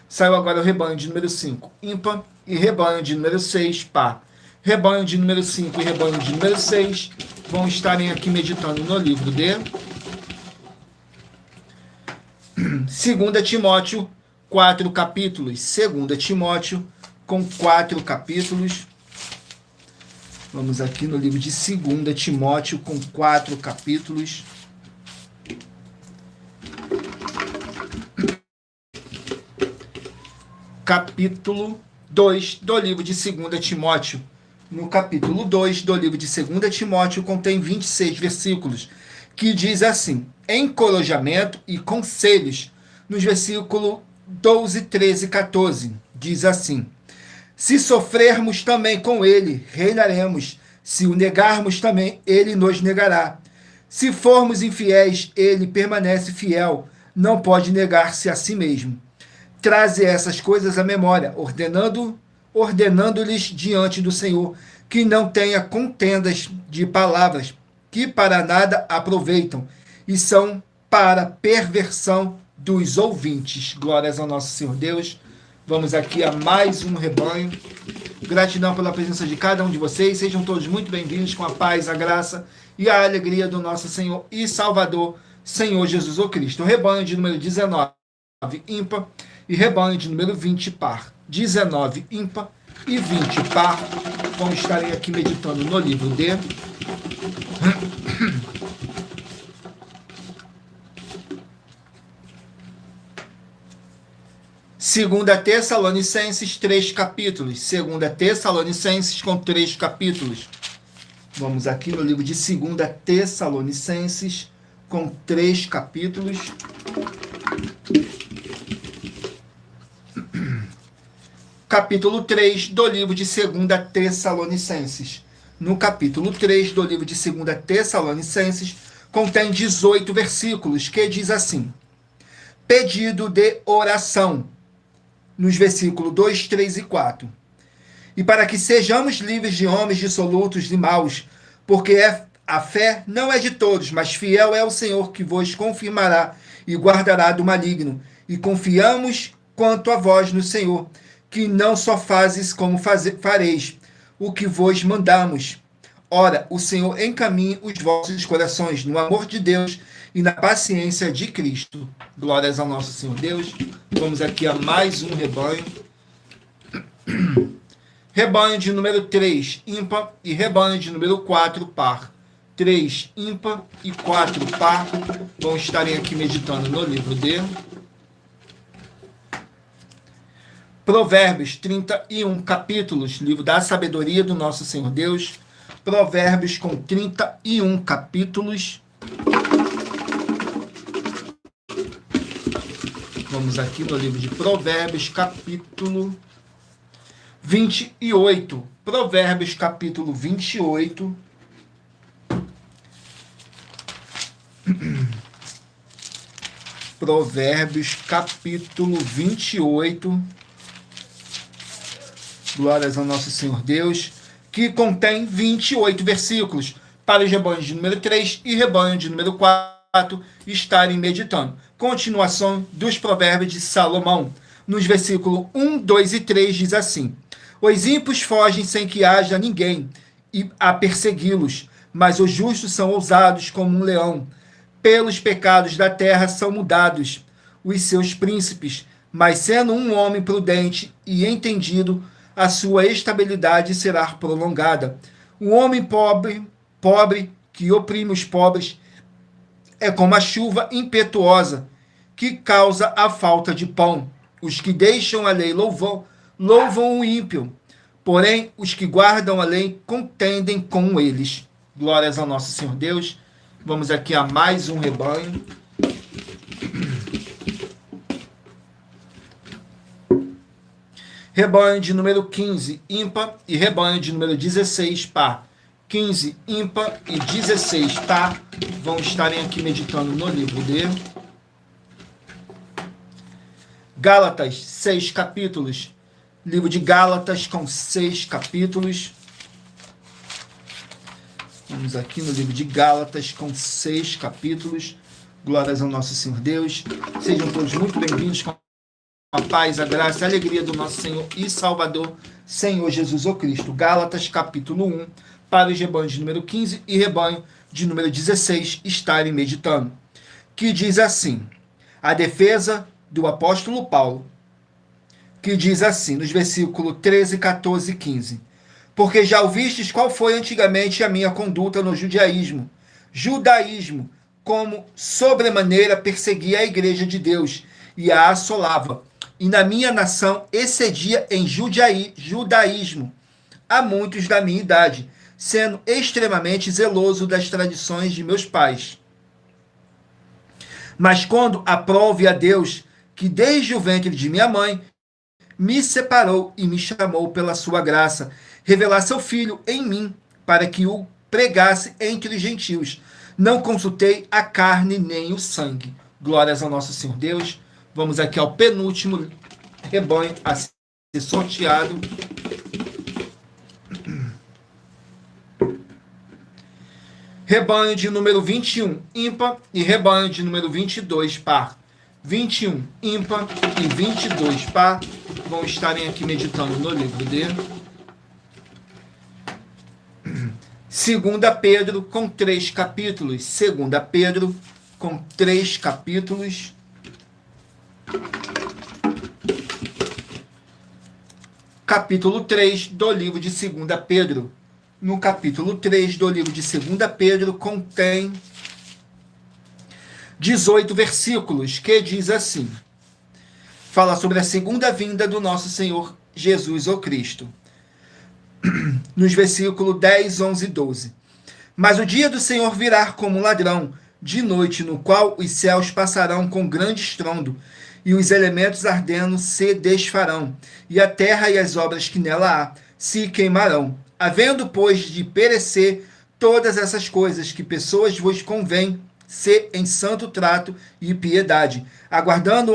Saiu agora o rebanho de número 5, ímpar, e rebanho de número 6, par. Rebanho de número 5 e rebanho de número 6 vão estarem aqui meditando no livro de 2 Timóteo, 4 capítulos. 2 Timóteo, com 4 capítulos. Vamos aqui no livro de 2 Timóteo, com 4 capítulos. Capítulo 2 do livro de 2 Timóteo. No capítulo 2 do livro de 2 Timóteo, contém 26 versículos, que diz assim: encorajamento e conselhos. Nos versículos 12, 13 e 14, diz assim: se sofrermos também com ele, reinaremos. Se o negarmos também, ele nos negará. Se formos infiéis, ele permanece fiel, não pode negar-se a si mesmo. Traze essas coisas à memória, ordenando-lhes diante do Senhor, que não tenha contendas de palavras, que para nada aproveitam, e são para perversão dos ouvintes. Glórias ao nosso Senhor Deus. Vamos aqui a mais um rebanho. Gratidão pela presença de cada um de vocês. Sejam todos muito bem-vindos com a paz, a graça e a alegria do nosso Senhor e Salvador, Senhor Jesus o Cristo. Rebanho de número 19, ímpar, e rebanho de número 20, par. 19 ímpar e 20 par vão estarem aqui meditando no livro de 2 Tessalonicenses, 3 capítulos. 2 Tessalonicenses, com 3 capítulos. Vamos aqui no livro de 2 Tessalonicenses, com 3 capítulos. Capítulo 3 do livro de 2 Tessalonicenses. No capítulo 3 do livro de 2 Tessalonicenses, contém 18 versículos, que diz assim: pedido de oração, nos versículos 2, 3 e 4. E para que sejamos livres de homens dissolutos e maus, porque a fé não é de todos, mas fiel é o Senhor que vos confirmará e guardará do maligno. E confiamos quanto a vós no Senhor, que não só fazes como fareis o que vos mandamos. Ora, o Senhor encaminhe os vossos corações no amor de Deus e na paciência de Cristo. Glórias ao nosso Senhor Deus. Vamos aqui a mais um rebanho. Rebanho de número 3, ímpar, e rebanho de número 4, par. 3, ímpar, e 4, par, vão estarem aqui meditando no livro de Provérbios, 31 capítulos, livro da sabedoria do nosso Senhor Deus. Provérbios com 31 capítulos. Vamos aqui no livro de Provérbios, capítulo 28. Provérbios, capítulo 28. Provérbios, capítulo 28. Glórias ao nosso Senhor Deus, que contém 28 versículos. para os rebanhos de número 3 e rebanho de número 4 estarem meditando. Continuação dos provérbios de Salomão. Nos versículos 1, 2 e 3 diz assim: os ímpios fogem sem que haja ninguém a persegui-los, mas os justos são ousados como um leão. Pelos pecados da terra são mudados os seus príncipes, mas sendo um homem prudente e entendido, a sua estabilidade será prolongada. O homem pobre que oprime os pobres é como a chuva impetuosa que causa a falta de pão. Os que deixam a lei louvam o ímpio, porém os que guardam a lei contendem com eles. Glórias ao nosso Senhor Deus. Vamos aqui a mais um rebanho. Rebanho de número 15, ímpar, e rebanho de número 16, par. 15, ímpar e 16, par, vão estarem aqui meditando no livro de Gálatas, 6 capítulos. Livro de Gálatas com 6 capítulos. Vamos aqui no livro de Gálatas com 6 capítulos. Glórias ao nosso Senhor Deus. Sejam todos muito bem-vindos com a paz, a graça e a alegria do nosso Senhor e Salvador, Senhor Jesus o Cristo. Gálatas capítulo 1, para os rebanhos de número 15 e rebanho de número 16 estarem meditando. Que diz assim, a defesa do apóstolo Paulo, que diz assim, nos versículos 13, 14 e 15. Porque já ouvistes qual foi antigamente a minha conduta no judaísmo, como sobremaneira perseguia a igreja de Deus e a assolava, e na minha nação excedia em judaísmo a muitos da minha idade, sendo extremamente zeloso das tradições de meus pais. Mas quando aprove a Deus, que desde o ventre de minha mãe me separou e me chamou pela sua graça, revelar seu Filho em mim, para que o pregasse entre os gentios. Não consultei a carne nem o sangue. Glórias ao nosso Senhor Deus. Vamos aqui ao penúltimo rebanho a ser sorteado. Rebanho de número 21, ímpar, e rebanho de número 22, par. 21, ímpar, e 22, par, vão estarem aqui meditando no livro de 2 Pedro, com 3 capítulos. 2 Pedro, com 3 capítulos. Capítulo 3 do livro de 2 Pedro. No capítulo 3 do livro de 2 Pedro contém 18 versículos, que diz assim, fala sobre a segunda vinda do nosso Senhor Jesus o Cristo. Nos versículos 10, 11 e 12. Mas o dia do Senhor virá como um ladrão, de noite, no qual os céus passarão com grande estrondo, e os elementos ardendo se desfarão, e a terra e as obras que nela há se queimarão. Havendo, pois, de perecer todas essas coisas, que pessoas vos convém ser em santo trato e piedade, aguardando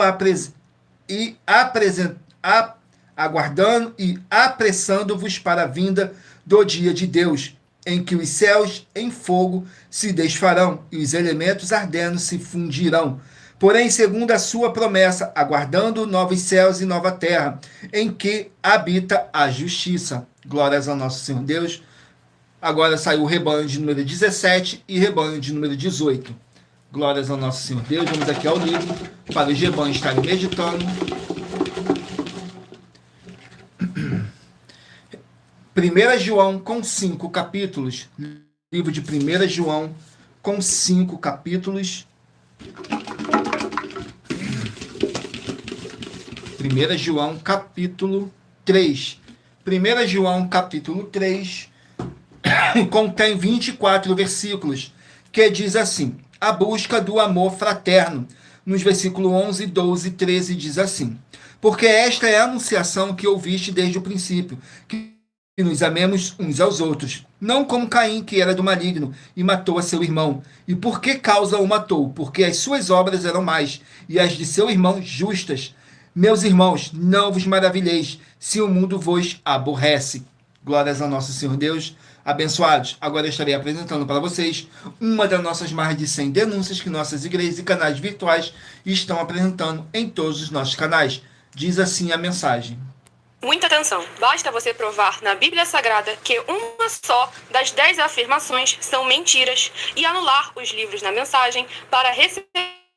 e apressando-vos para a vinda do dia de Deus, em que os céus em fogo se desfarão, e os elementos ardendo se fundirão. Porém, segundo a sua promessa, aguardando novos céus e nova terra, em que habita a justiça. Glórias ao nosso Senhor Deus. Agora saiu o rebanho de número 17 e rebanho de número 18. Glórias ao nosso Senhor Deus. Vamos aqui ao livro, para os rebanhos estarem meditando. 1 João com 5 capítulos. Livro de 1 João com 5 capítulos. 1 João capítulo 3. 1 João capítulo 3 contém 24 versículos, que diz assim, a busca do amor fraterno. Nos versículos 11, 12 e 13 diz assim, porque esta é a anunciação que ouviste desde o princípio, que nos amemos uns aos outros, não como Caim, que era do maligno, e matou a seu irmão. E por que causa o matou? Porque as suas obras eram más, e as de seu irmão justas. Meus irmãos, não vos maravilheis, se o mundo vos aborrece. Glórias ao nosso Senhor Deus. Abençoados, agora eu estarei apresentando para vocês uma das nossas mais de 100 denúncias que nossas igrejas e canais virtuais estão apresentando em todos os nossos canais. Diz assim a mensagem. Muita atenção! Basta você provar na Bíblia Sagrada que uma só das 10 afirmações são mentiras e anular os livros na mensagem para receber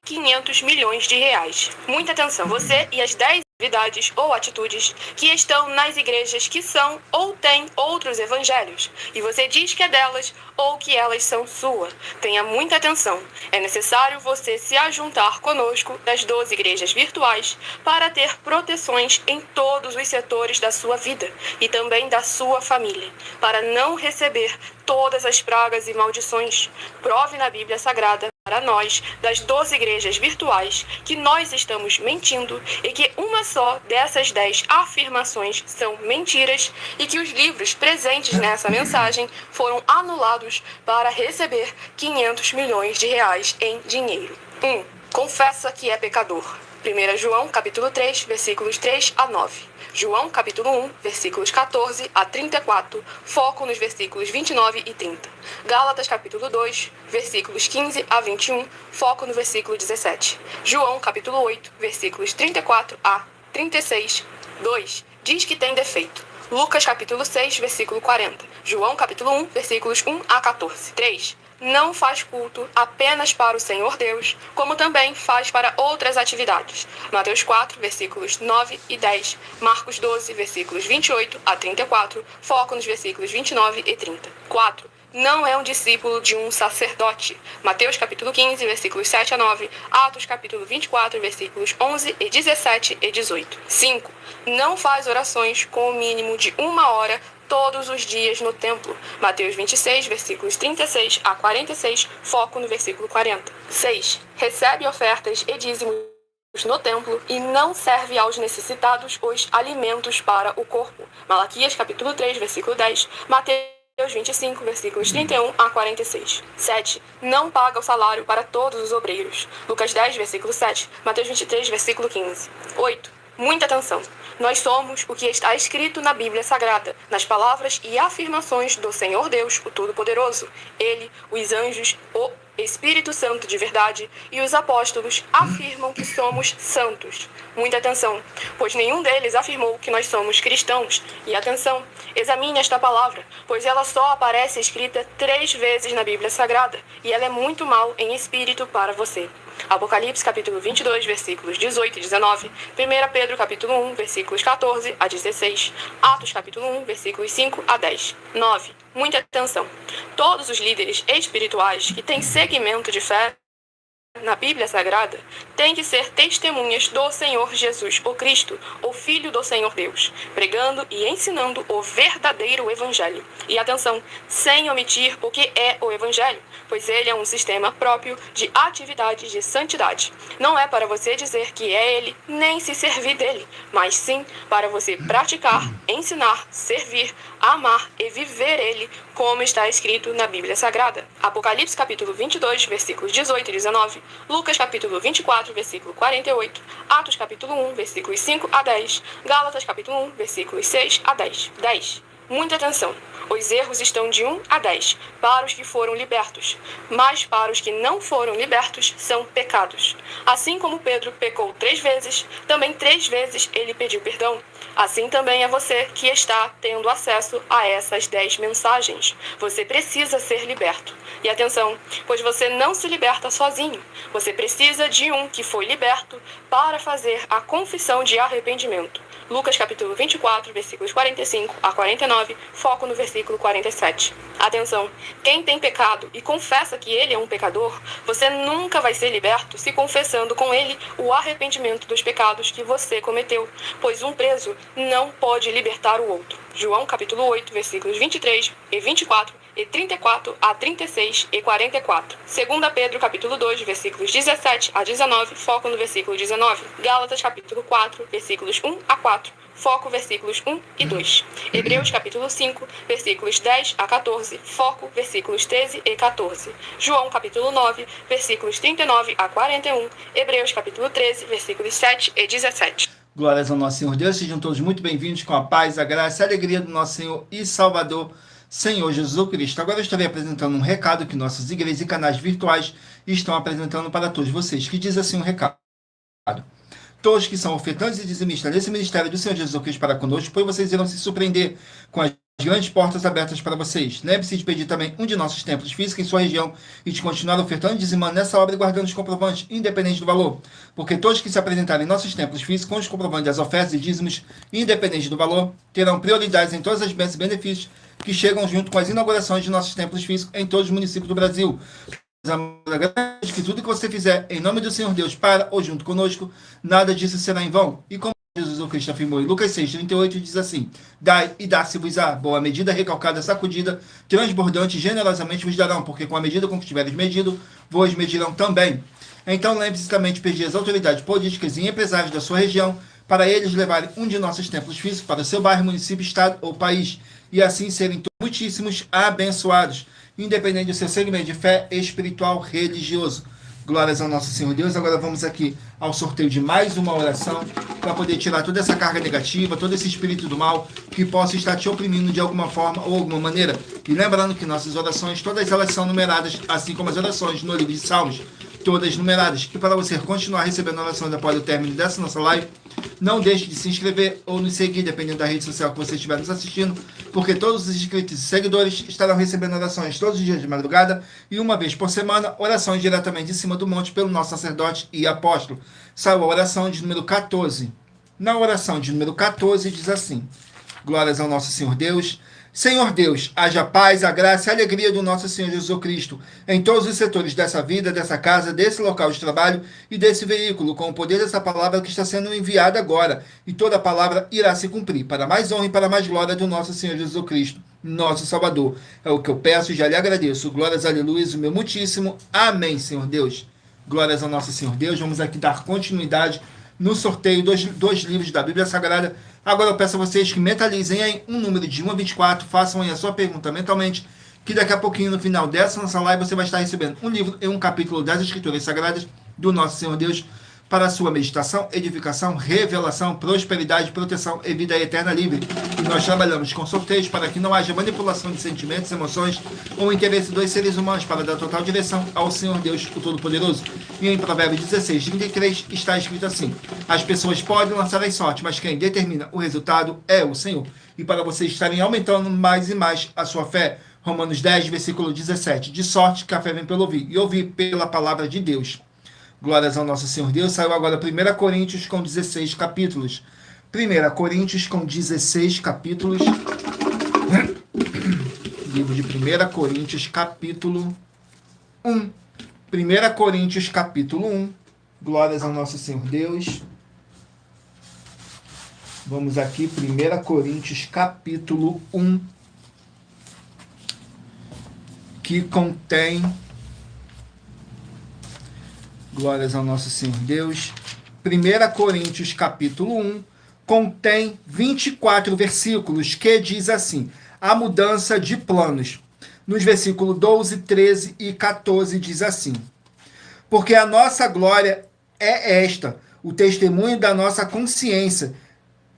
500 milhões de reais. Muita atenção! Você e as 10 atividades ou atitudes que estão nas igrejas que são ou têm outros evangelhos, e você diz que é delas ou que elas são sua. Tenha muita atenção. É necessário você se ajuntar conosco das 12 igrejas virtuais para ter proteções em todos os setores da sua vida e também da sua família, para não receber todas as pragas e maldições. Prove na Bíblia Sagrada para nós, das 12 igrejas virtuais, que nós estamos mentindo e que uma só dessas 10 afirmações são mentiras e que os livros presentes nessa mensagem foram anulados para receber 500 milhões de reais em dinheiro. 1. Confessa que é pecador. 1 João, capítulo 3, versículos 3 a 9. João, capítulo 1, versículos 14 a 34, foco nos versículos 29 e 30. Gálatas, capítulo 2, versículos 15 a 21, foco no versículo 17. João, capítulo 8, versículos 34 a 36, 2. Diz que tem defeito. Lucas, capítulo 6, versículo 40. João, capítulo 1, versículos 1 a 14. 3. Não faz culto apenas para o Senhor Deus, como também faz para outras atividades. Mateus 4, versículos 9 e 10. Marcos 12, versículos 28 a 34. Foco nos versículos 29 e 30. 4. Não é um discípulo de um sacerdote. Mateus capítulo 15, versículos 7 a 9. Atos capítulo 24, versículos 11 e 17 e 18. 5. Não faz orações com o mínimo de 1 hora todos os dias no templo. Mateus 26, versículos 36 a 46, foco no versículo 40. 6. Recebe ofertas e dízimos no templo e não serve aos necessitados os alimentos para o corpo. Malaquias capítulo 3, versículo 10. Mateus 25, versículos 31 a 46. 7. Não paga o salário para todos os obreiros. Lucas 10, versículo 7. Mateus 23, versículo 15. 8. Muita atenção. Nós somos o que está escrito na Bíblia Sagrada, nas palavras e afirmações do Senhor Deus, o Todo-Poderoso. Ele, os anjos, o Espírito Santo de verdade e os apóstolos afirmam que somos santos. Muita atenção, pois nenhum deles afirmou que nós somos cristãos. E atenção, examine esta palavra, pois ela só aparece escrita 3 vezes na Bíblia Sagrada, e ela é muito mal em espírito para você. Apocalipse capítulo 22, versículos 18 e 19. 1 Pedro capítulo 1, versículos 14 a 16. Atos capítulo 1, versículos 5 a 10. 9. Muita atenção. Todos os líderes espirituais que têm segmento de fé na Bíblia Sagrada têm que ser testemunhas do Senhor Jesus, o Cristo, o Filho do Senhor Deus, pregando e ensinando o verdadeiro Evangelho. E atenção, sem omitir o que é o Evangelho, pois ele é um sistema próprio de atividades de santidade. Não é para você dizer que é ele, nem se servir dele, mas sim para você praticar, ensinar, servir, amar e viver ele, como está escrito na Bíblia Sagrada. Apocalipse capítulo 22, versículos 18 e 19. Lucas capítulo 24, versículo 48. Atos capítulo 1, versículos 5 a 10. Gálatas capítulo 1, versículos 6 a 10. 10. Muita atenção. Os erros estão de 1 a 10 para os que foram libertos, mas para os que não foram libertos são pecados. Assim como Pedro pecou 3 vezes, também 3 vezes ele pediu perdão. Assim também é você que está tendo acesso a essas 10 mensagens. Você precisa ser liberto. E atenção, pois você não se liberta sozinho. Você precisa de um que foi liberto para fazer a confissão de arrependimento. Lucas capítulo 24, versículos 45 a 49, foco no versículo 47. Atenção, quem tem pecado e confessa que ele é um pecador, você nunca vai ser liberto se confessando com ele o arrependimento dos pecados que você cometeu, pois um preso não pode libertar o outro. João capítulo 8, versículos 23 e 24 e 34 a 36 e 44. 2 Pedro capítulo 2, versículos 17 a 19, foco no versículo 19. Gálatas capítulo 4, versículos 1 a 4, foco versículos 1 e 2. Hebreus capítulo 5, versículos 10 a 14, foco versículos 13 e 14. João capítulo 9, versículos 39 a 41. Hebreus capítulo 13, versículos 7 e 17. Glórias ao nosso Senhor Deus, sejam todos muito bem-vindos com a paz, a graça e a alegria do nosso Senhor e Salvador, Senhor Jesus Cristo. Agora eu estarei apresentando um recado que nossas igrejas e canais virtuais estão apresentando para todos vocês, que diz assim um recado. Todos que são ofertantes e dizimistas desse ministério do Senhor Jesus Cristo para conosco, pois vocês irão se surpreender com as grandes portas abertas para vocês. Lembre-se de pedir também um de nossos templos físicos em sua região e de continuar ofertando e dizimando nessa obra e guardando os comprovantes, independente do valor. Porque todos que se apresentarem em nossos templos físicos com os comprovantes das ofertas e dízimos, independente do valor, terão prioridades em todas as bênçãos e benefícios que chegam junto com as inaugurações de nossos templos físicos em todos os municípios do Brasil. Que tudo que você fizer em nome do Senhor Deus para ou junto conosco, nada disso será em vão. E como Jesus Cristo afirmou em Lucas 6,38, diz assim: dai e dá-se-vos-á, boa medida, recalcada, sacudida, transbordante, generosamente vos darão, porque com a medida com que tiveres medido, vos medirão também. Então lembre-se também de pedir às autoridades políticas e empresários da sua região para eles levarem um de nossos templos físicos para o seu bairro, município, estado ou país, e assim serem muitíssimos abençoados, independente do seu segmento de fé espiritual religioso. Glórias ao nosso Senhor Deus. Agora vamos aqui ao sorteio de mais uma oração para poder tirar toda essa carga negativa, todo esse espírito do mal que possa estar te oprimindo de alguma forma ou alguma maneira. E lembrando que nossas orações, todas elas são numeradas, assim como as orações no livro de Salmos, todas numeradas. E para você continuar recebendo orações após o término dessa nossa live, não deixe de se inscrever ou nos seguir, dependendo da rede social que você estiver nos assistindo, porque todos os inscritos e seguidores estarão recebendo orações todos os dias de madrugada e uma vez por semana, orações diretamente de cima do monte pelo nosso sacerdote e apóstolo. Saiu a oração de número 14. Na oração de número 14 diz assim: glórias ao nosso Senhor Deus. Senhor Deus, haja paz, a graça e a alegria do nosso Senhor Jesus Cristo em todos os setores dessa vida, dessa casa, desse local de trabalho e desse veículo, com o poder dessa palavra que está sendo enviada agora, e toda a palavra irá se cumprir, para mais honra e para mais glória do nosso Senhor Jesus Cristo, nosso Salvador. É o que eu peço e já lhe agradeço. Glórias, aleluia, o meu muitíssimo. Amém, Senhor Deus. Glórias ao nosso Senhor Deus. Vamos aqui dar continuidade no sorteio dos dois livros da Bíblia Sagrada. Agora eu peço a vocês que mentalizem aí um número de 1 a 24, façam aí a sua pergunta mentalmente, que daqui a pouquinho, no final dessa nossa live, você vai estar recebendo um livro e um capítulo das Escrituras Sagradas do nosso Senhor Deus para a sua meditação, edificação, revelação, prosperidade, proteção e vida eterna livre. E nós trabalhamos com sorteios para que não haja manipulação de sentimentos, emoções ou interesse dos seres humanos, para dar total direção ao Senhor Deus, o Todo-Poderoso. E em Provérbios 16:33 está escrito assim: as pessoas podem lançar as sortes, mas quem determina o resultado é o Senhor. E para vocês estarem aumentando mais e mais a sua fé, Romanos 10, versículo 17, de sorte que a fé vem pelo ouvir, e ouvir pela palavra de Deus. Glórias ao nosso Senhor Deus. Saiu agora 1 Coríntios com 16 capítulos. 1 Coríntios com 16 capítulos. Livro de 1 Coríntios, capítulo 1. 1 Coríntios, capítulo 1. Glórias ao nosso Senhor Deus. Vamos aqui, 1 Coríntios, capítulo 1. Que contém... glórias ao nosso Senhor Deus. 1 Coríntios, capítulo 1, contém 24 versículos, que diz assim: a mudança de planos. Nos versículos 12, 13 e 14 diz assim: porque a nossa glória é esta, o testemunho da nossa consciência,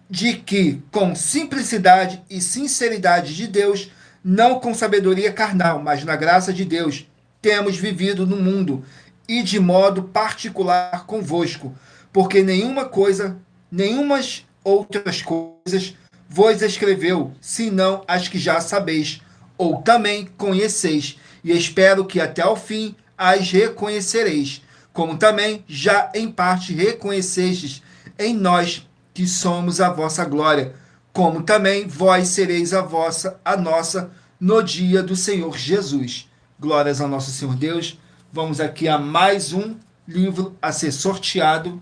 de que, com simplicidade e sinceridade de Deus, não com sabedoria carnal, mas na graça de Deus, temos vivido no mundo, e de modo particular convosco, porque nenhumas outras coisas vos escreveu, senão as que já sabeis, ou também conheceis, e espero que até ao fim as reconhecereis, como também já em parte reconhecestes em nós, que somos a vossa glória, como também vós sereis a nossa, no dia do Senhor Jesus. Glórias ao nosso Senhor Deus. Vamos aqui a mais um livro a ser sorteado.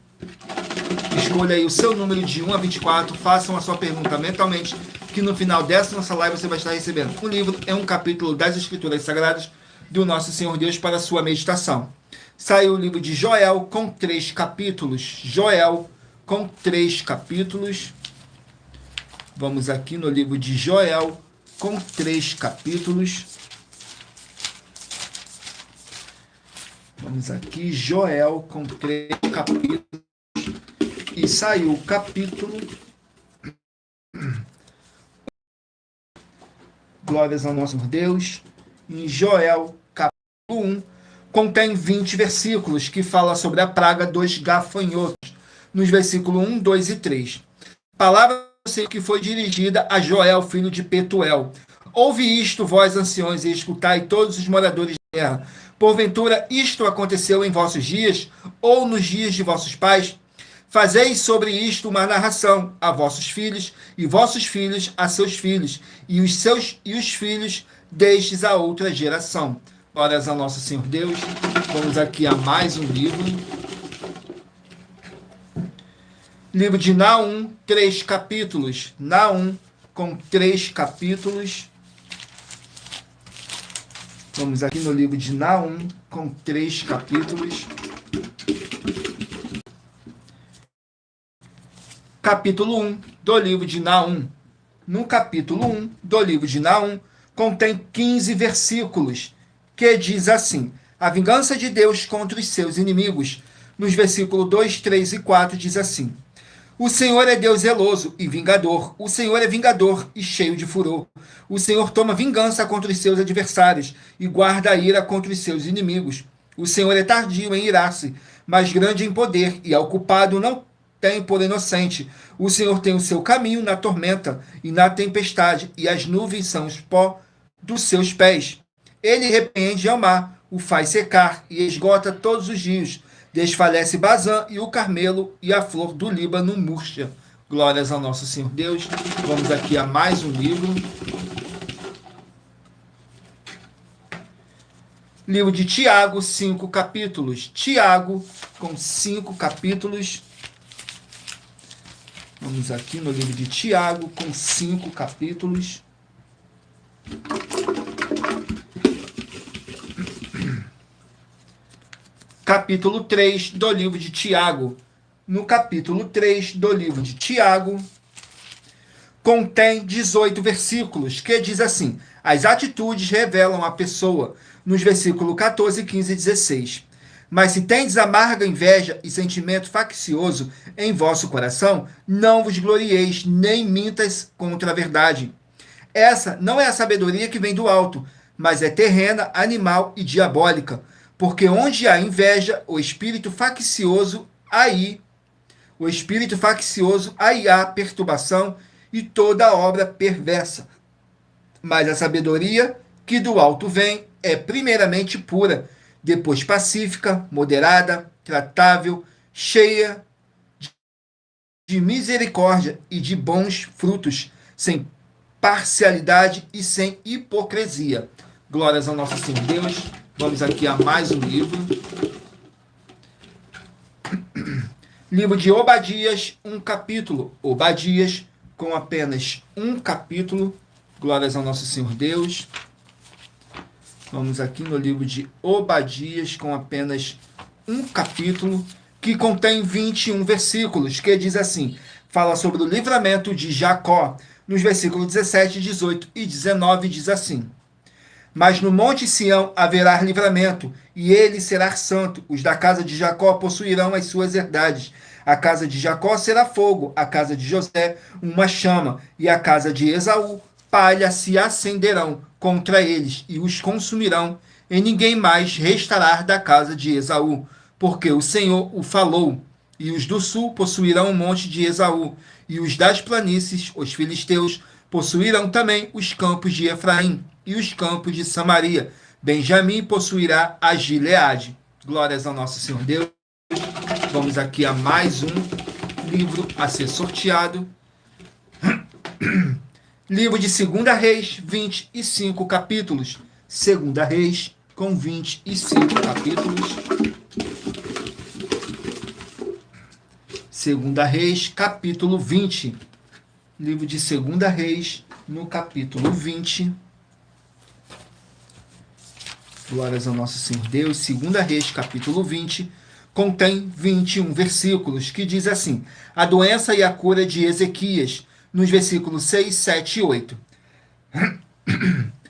Escolha aí o seu número de 1 a 24. Façam a sua pergunta mentalmente, que no final dessa nossa live você vai estar recebendo um livro e um capítulo das Escrituras Sagradas do nosso Senhor Deus para a sua meditação. Saiu o livro de Joel com 3 capítulos. Joel com 3 capítulos. Vamos aqui no livro de Joel com 3 capítulos. Vamos aqui, Joel com 3 capítulos. E saiu o capítulo. Glórias ao nosso Deus. Em Joel, capítulo 1, contém 20 versículos que fala sobre a praga dos gafanhotos, nos versículos 1, 2 e 3. Palavra que foi dirigida a Joel, filho de Petuel. Ouve isto, vós anciões, e escutai todos os moradores da terra. Porventura isto aconteceu em vossos dias, ou nos dias de vossos pais? Fazeis sobre isto uma narração a vossos filhos, e vossos filhos a seus filhos, e os filhos destes a outra geração. Glórias ao nosso Senhor Deus. Vamos aqui a mais um livro. Livro de Naum, 3 capítulos. Naum, com 3 capítulos. Vamos aqui no livro de Naum, com 3 capítulos. Capítulo 1 do livro de Naum. No capítulo 1 do livro de Naum, contém 15 versículos, que diz assim: a vingança de Deus contra os seus inimigos. Nos versículos 2, 3 e 4 diz assim: o Senhor é Deus zeloso e vingador. O Senhor é vingador e cheio de furor. O Senhor toma vingança contra os seus adversários e guarda a ira contra os seus inimigos. O Senhor é tardio em irar-se, mas grande em poder, e ao culpado não tem por inocente. O Senhor tem o seu caminho na tormenta e na tempestade, e as nuvens são os pó dos seus pés. Ele repreende ao mar, o faz secar e esgota todos os rios. Desfalece Bazã e o Carmelo, e a flor do Líbano murcha. Glórias ao nosso Senhor Deus. Vamos aqui a mais um livro. Livro de Tiago, 5 capítulos. Tiago, com 5 capítulos. Vamos aqui no livro de Tiago, com 5 capítulos. Capítulo 3 do livro de Tiago. No capítulo 3 do livro de Tiago, contém 18 versículos, que diz assim: as atitudes revelam a pessoa, nos versículos 14, 15 e 16. Mas se tendes amarga inveja e sentimento faccioso em vosso coração, não vos glorieis, nem mintas contra a verdade. Essa não é a sabedoria que vem do alto, mas é terrena, animal e diabólica. Porque onde há inveja, o espírito faccioso, aí há perturbação e toda obra perversa. Mas a sabedoria que do alto vem é primeiramente pura, depois pacífica, moderada, tratável, cheia de misericórdia e de bons frutos, sem parcialidade e sem hipocrisia. Glórias ao nosso Senhor Deus. Vamos aqui a mais um livro. Livro de Obadias, 1 capítulo. Obadias, com apenas 1 capítulo. Glórias ao nosso Senhor Deus. Vamos aqui no livro de Obadias, com apenas 1 capítulo, que contém 21 versículos, que diz assim, fala sobre o livramento de Jacó. Nos versículos 17, 18 e 19 diz assim: mas no monte Sião haverá livramento, e ele será santo. Os da casa de Jacó possuirão as suas herdades. A casa de Jacó será fogo, a casa de José uma chama, e a casa de Esaú palha se acenderão contra eles, e os consumirão, e ninguém mais restará da casa de Esaú, porque o Senhor o falou. E os do sul possuirão o monte de Esaú, e os das planícies, os filisteus, possuirão também os campos de Efraim e os campos de Samaria. Benjamim possuirá a Gileade. Glórias ao nosso Senhor Deus. Vamos aqui a mais um livro a ser sorteado. Livro de 2 Reis, 25 capítulos. 2 Reis, com 25 capítulos. 2 Reis, capítulo 20. Livro de 2 Reis, no capítulo 20. Glórias ao nosso Senhor Deus. 2 Reis, capítulo 20, contém 21 versículos, que diz assim: a doença e a cura de Ezequias, nos versículos 6, 7 e 8.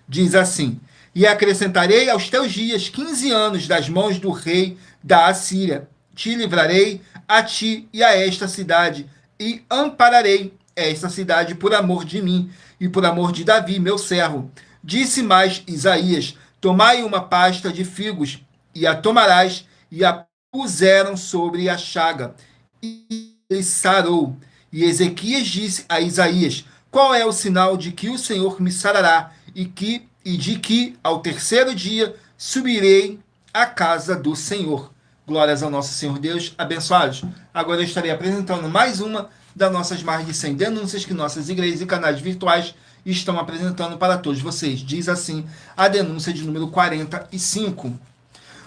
Diz assim: e acrescentarei aos teus dias 15 anos das mãos do rei da Assíria. te livrarei a ti e a esta cidade, e ampararei esta cidade por amor de mim e por amor de Davi, meu servo. Disse mais Isaías: tomai uma pasta de figos, e a tomarás, e a puseram sobre a chaga, e ele sarou. E Ezequias disse a Isaías: qual é o sinal de que o Senhor me sarará, e de que ao terceiro dia subirei à casa do Senhor? Glórias ao nosso Senhor Deus, abençoados. Agora eu estarei apresentando mais uma das nossas mais de 100 denúncias que nossas igrejas e canais virtuais estão apresentando para todos vocês. Diz assim a denúncia de número 45.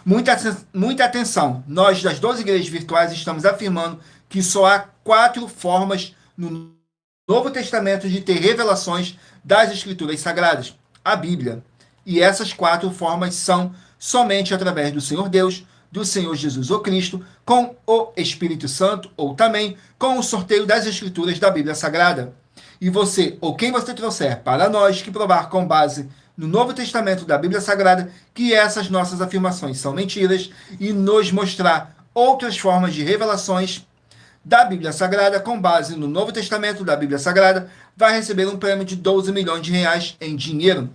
Muita atenção. Nós, das 12 igrejas virtuais, estamos afirmando que só há 4 formas no Novo Testamento de ter revelações das Escrituras Sagradas. A Bíblia. E essas 4 formas são somente através do Senhor Deus, do Senhor Jesus ou Cristo, com o Espírito Santo, ou também com o sorteio das Escrituras da Bíblia Sagrada. E você, ou quem você trouxer para nós que provar com base no Novo Testamento da Bíblia Sagrada que essas nossas afirmações são mentiras e nos mostrar outras formas de revelações da Bíblia Sagrada com base no Novo Testamento da Bíblia Sagrada, vai receber um prêmio de 12 milhões de reais em dinheiro.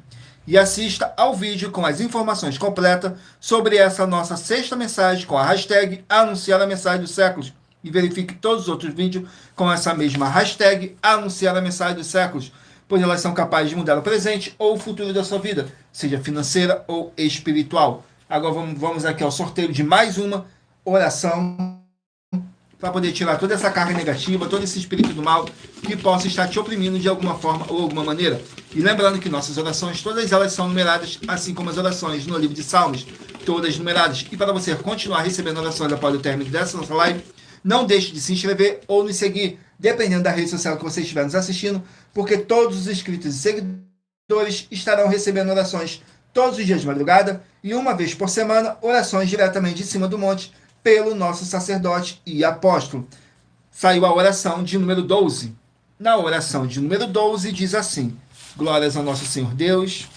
E assista ao vídeo com as informações completas sobre essa nossa 6ª mensagem com a hashtag Anunciar a Mensagem dos Séculos. E verifique todos os outros vídeos com essa mesma hashtag Anunciar a Mensagem dos Séculos, pois elas são capazes de mudar o presente ou o futuro da sua vida, seja financeira ou espiritual. Agora vamos aqui ao sorteio de mais uma oração para poder tirar toda essa carga negativa, todo esse espírito do mal que possa estar te oprimindo de alguma forma ou alguma maneira. E lembrando que nossas orações, todas elas são numeradas, assim como as orações no livro de Salmos, todas numeradas. E para você continuar recebendo orações após o término dessa nossa live, não deixe de se inscrever ou nos seguir, dependendo da rede social que você estiver nos assistindo, porque todos os inscritos e seguidores estarão recebendo orações todos os dias de madrugada e uma vez por semana, orações diretamente de cima do monte, pelo nosso sacerdote e apóstolo. Saiu a oração de número 12. Na oração de número 12 diz assim: glórias ao nosso Senhor Deus.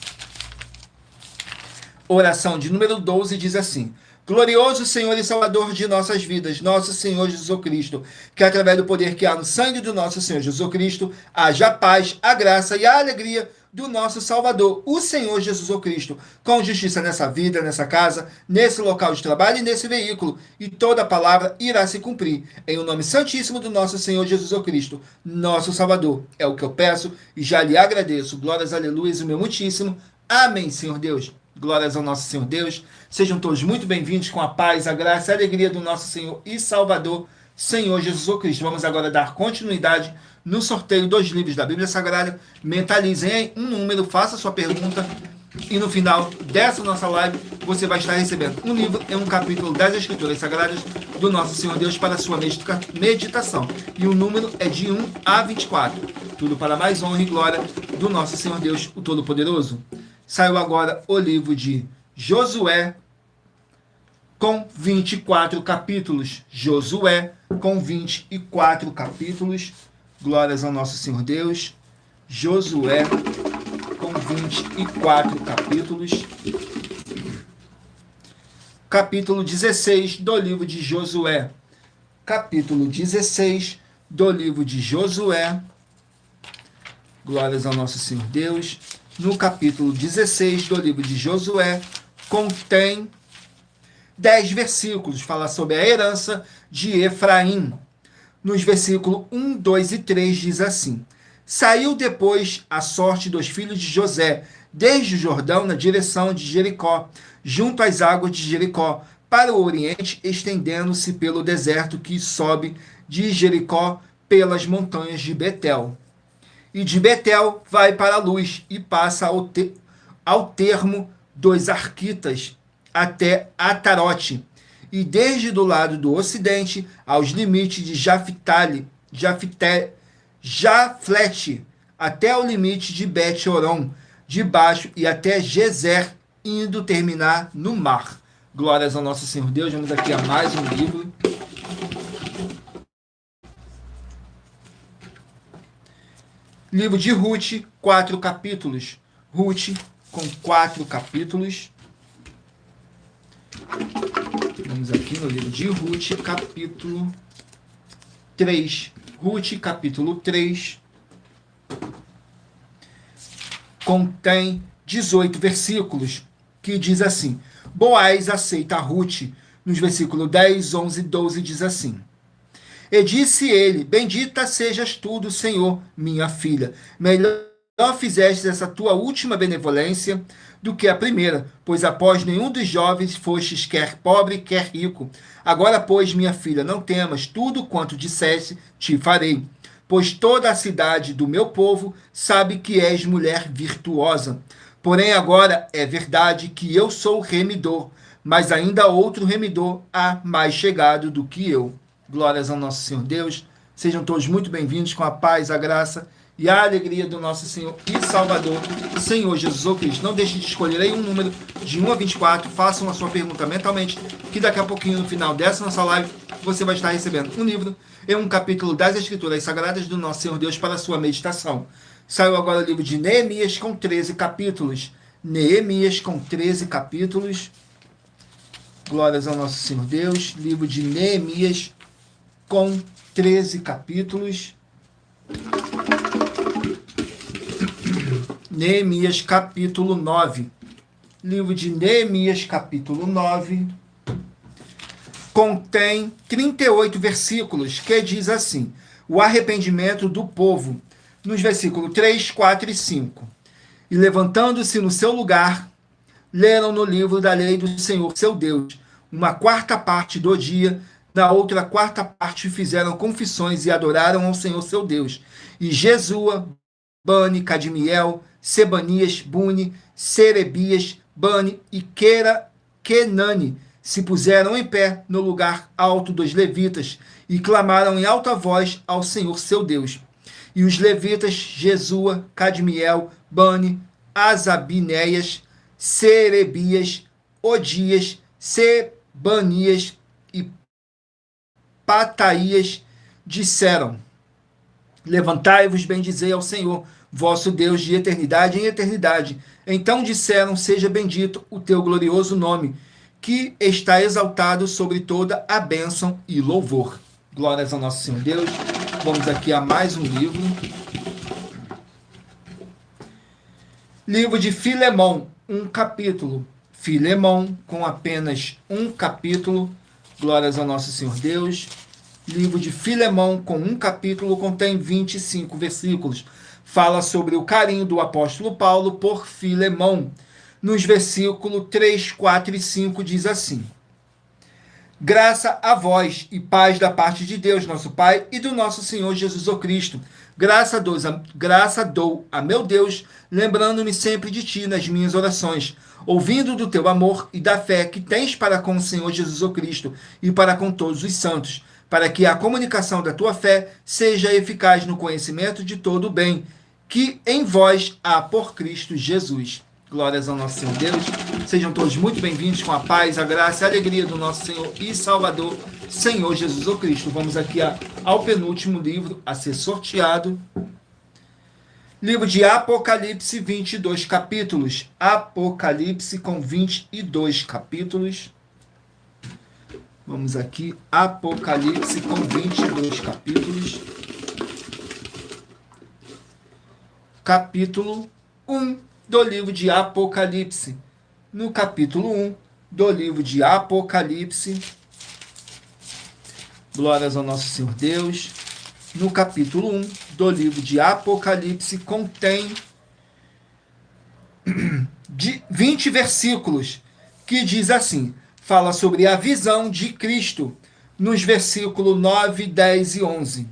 Oração de número 12 diz assim: glorioso Senhor e Salvador de nossas vidas, nosso Senhor Jesus Cristo, que através do poder que há no sangue do nosso Senhor Jesus Cristo, haja a paz, a graça e a alegria do nosso Salvador, o Senhor Jesus Cristo, com justiça nessa vida, nessa casa, nesse local de trabalho e nesse veículo, e toda palavra irá se cumprir. Em o nome santíssimo do nosso Senhor Jesus Cristo, nosso Salvador. É o que eu peço e já lhe agradeço. Glórias, aleluias, o meu muitíssimo. Amém, Senhor Deus. Glórias ao nosso Senhor Deus. Sejam todos muito bem-vindos com a paz, a graça e a alegria do nosso Senhor e Salvador, Senhor Jesus Cristo. Vamos agora dar continuidade no sorteio dos livros da Bíblia Sagrada. Mentalizem um número, faça sua pergunta e no final dessa nossa live você vai estar recebendo um livro e um capítulo das Escrituras Sagradas do nosso Senhor Deus para a sua meditação. E o número é de 1 a 24. Tudo para mais honra e glória do nosso Senhor Deus, o Todo-Poderoso. Saiu agora o livro de Josué com 24 capítulos. Josué com 24 capítulos. Glórias ao nosso Senhor Deus. Josué com 24 capítulos. Capítulo 16 do livro de Josué. Capítulo 16 do livro de Josué. Glórias ao nosso Senhor Deus. No capítulo 16 do livro de Josué, contém 10 versículos. Fala sobre a herança de Efraim. Nos versículos 1, 2 e 3 diz assim: saiu depois a sorte dos filhos de José, desde o Jordão na direção de Jericó, junto às águas de Jericó, para o oriente, estendendo-se pelo deserto que sobe de Jericó pelas montanhas de Betel. E de Betel vai para a luz e passa ao termo dos Arquitas até Atarote, e desde do lado do ocidente aos limites de Jaflete, até o limite de Bet-Horon, de baixo e até Gezer, indo terminar no mar. Glórias ao nosso Senhor Deus. Vamos aqui a mais um livro. Livro de Ruth, 4 capítulos. Ruth com 4 capítulos. Vamos aqui no livro de Ruth, capítulo 3. Ruth, capítulo 3, contém 18 versículos, que diz assim: Boaz aceita a Ruth. Nos versículos 10, 11 e 12 diz assim: E disse ele: Bendita sejas tu do Senhor, minha filha. Melhor fizestes essa tua última benevolência do que a primeira, pois após nenhum dos jovens fostes quer pobre, quer rico. Agora, pois, minha filha, não temas, tudo quanto disseste te farei. Pois toda a cidade do meu povo sabe que és mulher virtuosa. Porém, agora é verdade que eu sou remidor, mas ainda outro remidor há mais chegado do que eu. Glórias ao nosso Senhor Deus. Sejam todos muito bem-vindos com a paz, a graça e a alegria do nosso Senhor e Salvador, Senhor Jesus Cristo. Não deixe de escolher aí um número de 1 a 24. Façam a sua pergunta mentalmente, que daqui a pouquinho, no final dessa nossa live, você vai estar recebendo um livro e um capítulo das Escrituras Sagradas do nosso Senhor Deus para a sua meditação. Saiu agora o livro de Neemias com 13 capítulos. Neemias com 13 capítulos. Glórias ao nosso Senhor Deus. Livro de Neemias com 13 capítulos. Neemias capítulo 9. Livro de Neemias capítulo 9. Contém 38 versículos, que diz assim: o arrependimento do povo. Nos versículos 3, 4 e 5. E levantando-se no seu lugar, leram no livro da lei do Senhor, seu Deus, uma quarta parte do dia. Na outra quarta parte fizeram confissões e adoraram ao Senhor, seu Deus. E Jesua, Bani, Cadmiel, Sebanias, Buni, Serebias, Bani e Kenani se puseram em pé no lugar alto dos levitas e clamaram em alta voz ao Senhor, seu Deus. E os levitas, Jesua, Cadmiel, Bani, Asabinéias, Serebias, Odias, Sebanias e Pataías, disseram: Levantai-vos, bendizei ao Senhor, vosso Deus, de eternidade em eternidade. Então disseram: Seja bendito o teu glorioso nome, que está exaltado sobre toda a bênção e louvor. Glórias ao nosso Senhor Deus. Vamos aqui a mais um livro. Livro de Filemão, um capítulo. Filemão, com apenas um capítulo. Glórias ao nosso Senhor Deus. Livro de Filemão, com um capítulo, contém 25 versículos. Fala sobre o carinho do apóstolo Paulo por Filemão. Nos versículos 3, 4 e 5 diz assim: Graça a vós e paz da parte de Deus, nosso Pai, e do nosso Senhor Jesus Cristo. Graça dou a meu Deus, lembrando-me sempre de ti nas minhas orações, ouvindo do teu amor e da fé que tens para com o Senhor Jesus Cristo e para com todos os santos, para que a comunicação da tua fé seja eficaz no conhecimento de todo o bem, que em vós há por Cristo Jesus. Glórias ao nosso Senhor Deus. Sejam todos muito bem-vindos com a paz, a graça e a alegria do nosso Senhor e Salvador, Senhor Jesus Cristo. Vamos aqui ao penúltimo livro a ser sorteado. Livro de Apocalipse, 22 capítulos. Apocalipse com 22 capítulos. Vamos aqui, Apocalipse com 22 capítulos. Capítulo 1 do livro de Apocalipse. No capítulo 1 do livro de Apocalipse, glórias ao nosso Senhor Deus. No capítulo 1 do livro de Apocalipse contém 20 versículos, que diz assim: fala sobre a visão de Cristo, nos versículos 9, 10 e 11.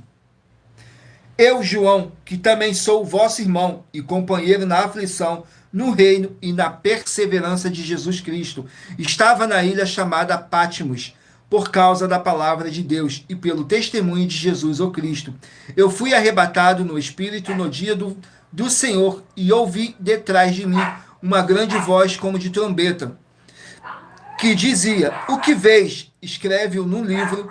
Eu, João, que também sou vosso irmão e companheiro na aflição, no reino e na perseverança de Jesus Cristo, estava na ilha chamada Patmos, por causa da palavra de Deus e pelo testemunho de Jesus, o Cristo. Eu fui arrebatado no Espírito no dia do Senhor e ouvi detrás de mim uma grande voz como de trombeta, que dizia: o que vês, escreve-o num livro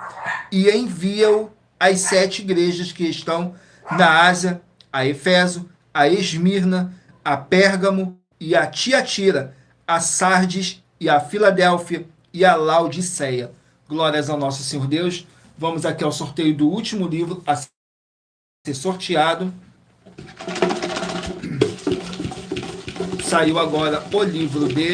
e envia-o às 7 igrejas que estão na Ásia, a Efeso, a Esmirna, a Pérgamo e a Tiatira, a Sardes e a Filadélfia e a Laodiceia. Glórias ao nosso Senhor Deus. Vamos aqui ao sorteio do último livro a ser sorteado. Saiu agora o livro de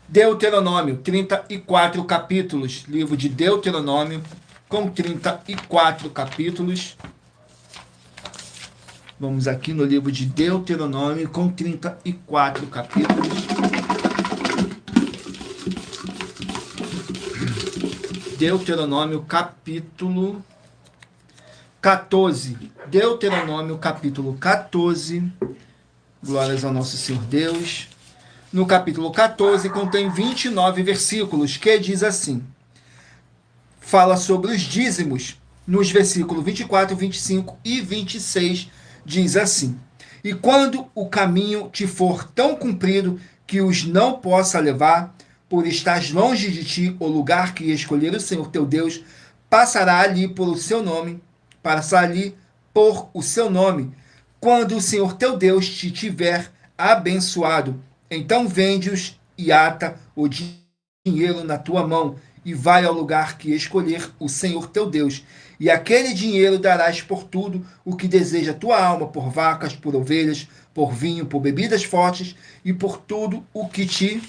Deuteronômio, 34 capítulos. Livro de Deuteronômio, com 34 capítulos. Vamos aqui no livro de Deuteronômio, com 34 capítulos. Deuteronômio, capítulo 14. Deuteronômio, capítulo 14. Glórias ao nosso Senhor Deus. No capítulo 14 contém 29 versículos, que diz assim: fala sobre os dízimos. Nos versículos 24, 25 e 26 diz assim: e quando o caminho te for tão comprido que os não possa levar, por estar longe de ti o lugar que escolher o Senhor teu Deus, passará ali por o seu nome, quando o Senhor teu Deus te tiver abençoado. Então vende-os e ata o dinheiro na tua mão, e vai ao lugar que escolher o Senhor teu Deus. E aquele dinheiro darás por tudo o que deseja a tua alma, por vacas, por ovelhas, por vinho, por bebidas fortes, e por tudo o que te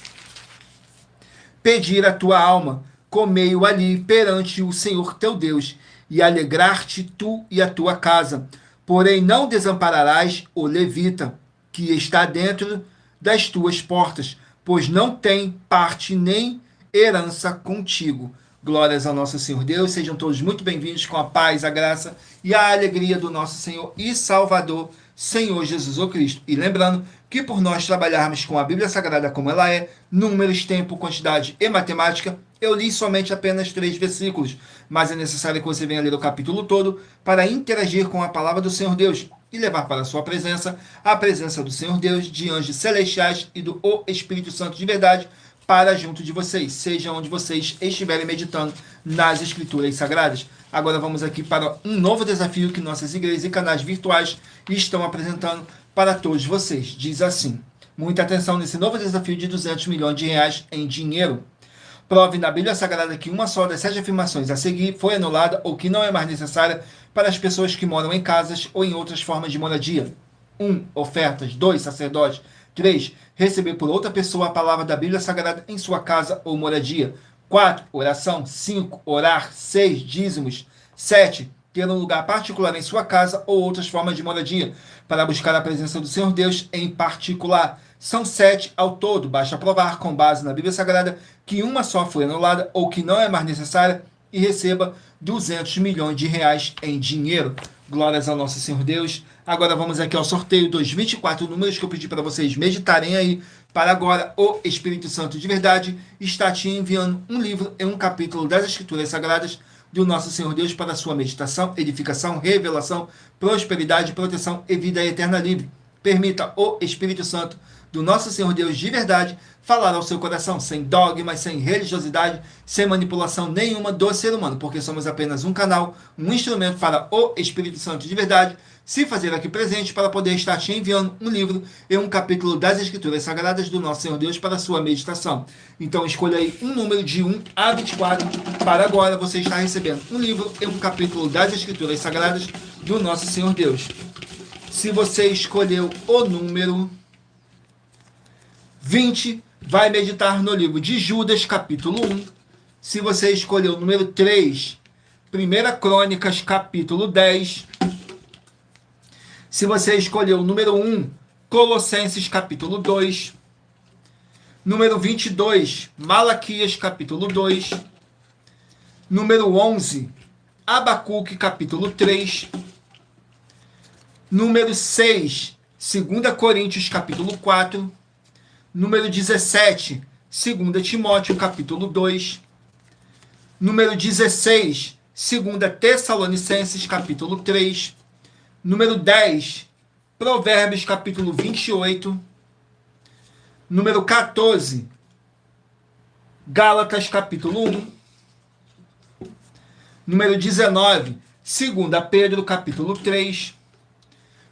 pedir a tua alma. Comei-o ali perante o Senhor teu Deus, e alegrar-te tu e a tua casa. Porém não desampararás o levita, que está dentro das tuas portas, pois não tem parte nem herança contigo. Glórias ao nosso Senhor Deus. Sejam todos muito bem-vindos, com a paz, a graça e a alegria do nosso Senhor e Salvador, Senhor Jesus o Cristo. E lembrando que por nós trabalharmos com a Bíblia Sagrada como ela é, números, tempo, quantidade e matemática, eu li somente apenas 3 versículos, mas é necessário que você venha ler o capítulo todo para interagir com a palavra do Senhor Deus e levar para a sua presença a presença do Senhor Deus, de anjos celestiais e do Espírito Santo de verdade para junto de vocês, seja onde vocês estiverem meditando nas Escrituras Sagradas. Agora vamos aqui para um novo desafio que nossas igrejas e canais virtuais estão apresentando para todos vocês. Diz assim: muita atenção nesse novo desafio de 200 milhões de reais em dinheiro. Prove na Bíblia Sagrada que uma só das 7 afirmações a seguir foi anulada ou que não é mais necessária para as pessoas que moram em casas ou em outras formas de moradia. 1. Ofertas. 2. Sacerdote. 3. Receber por outra pessoa a palavra da Bíblia Sagrada em sua casa ou moradia. 4. Oração. 5. Orar. 6. Dízimos. 7. Ter um lugar particular em sua casa ou outras formas de moradia, para buscar a presença do Senhor Deus em particular. São 7 ao todo. Basta provar, com base na Bíblia Sagrada, que uma só foi anulada ou que não é mais necessária, e receba 200 milhões de reais em dinheiro. Glórias ao nosso Senhor Deus. Agora vamos aqui ao sorteio dos 24 números que eu pedi para vocês meditarem aí. Para agora, o Espírito Santo de verdade está te enviando um livro e um capítulo das Escrituras Sagradas do nosso Senhor Deus para sua meditação, edificação, revelação, prosperidade, proteção e vida eterna livre. Permita o Espírito Santo do nosso Senhor Deus de verdade falar ao seu coração, sem dogmas, sem religiosidade, sem manipulação nenhuma do ser humano, porque somos apenas um canal, um instrumento para o Espírito Santo de verdade se fazer aqui presente para poder estar te enviando um livro e um capítulo das Escrituras Sagradas do nosso Senhor Deus para a sua meditação. Então escolha aí um número de 1 a 24, para agora você estar recebendo um livro e um capítulo das Escrituras Sagradas do nosso Senhor Deus. Se você escolheu o número 20, vai meditar no livro de Judas, capítulo 1. Se você escolheu o número 3, 1 Crônicas, capítulo 10. Se você escolheu o número 1, Colossenses, capítulo 2. Número 22, Malaquias, capítulo 2. Número 11, Abacuque, capítulo 3. Número 6, 2 Coríntios, capítulo 4. Número 17, 2 Timóteo, capítulo 2. Número 16, 2 Tessalonicenses, capítulo 3. Número 10, Provérbios, capítulo 28. Número 14, Gálatas, capítulo 1. Número 19, 2 Pedro, capítulo 3.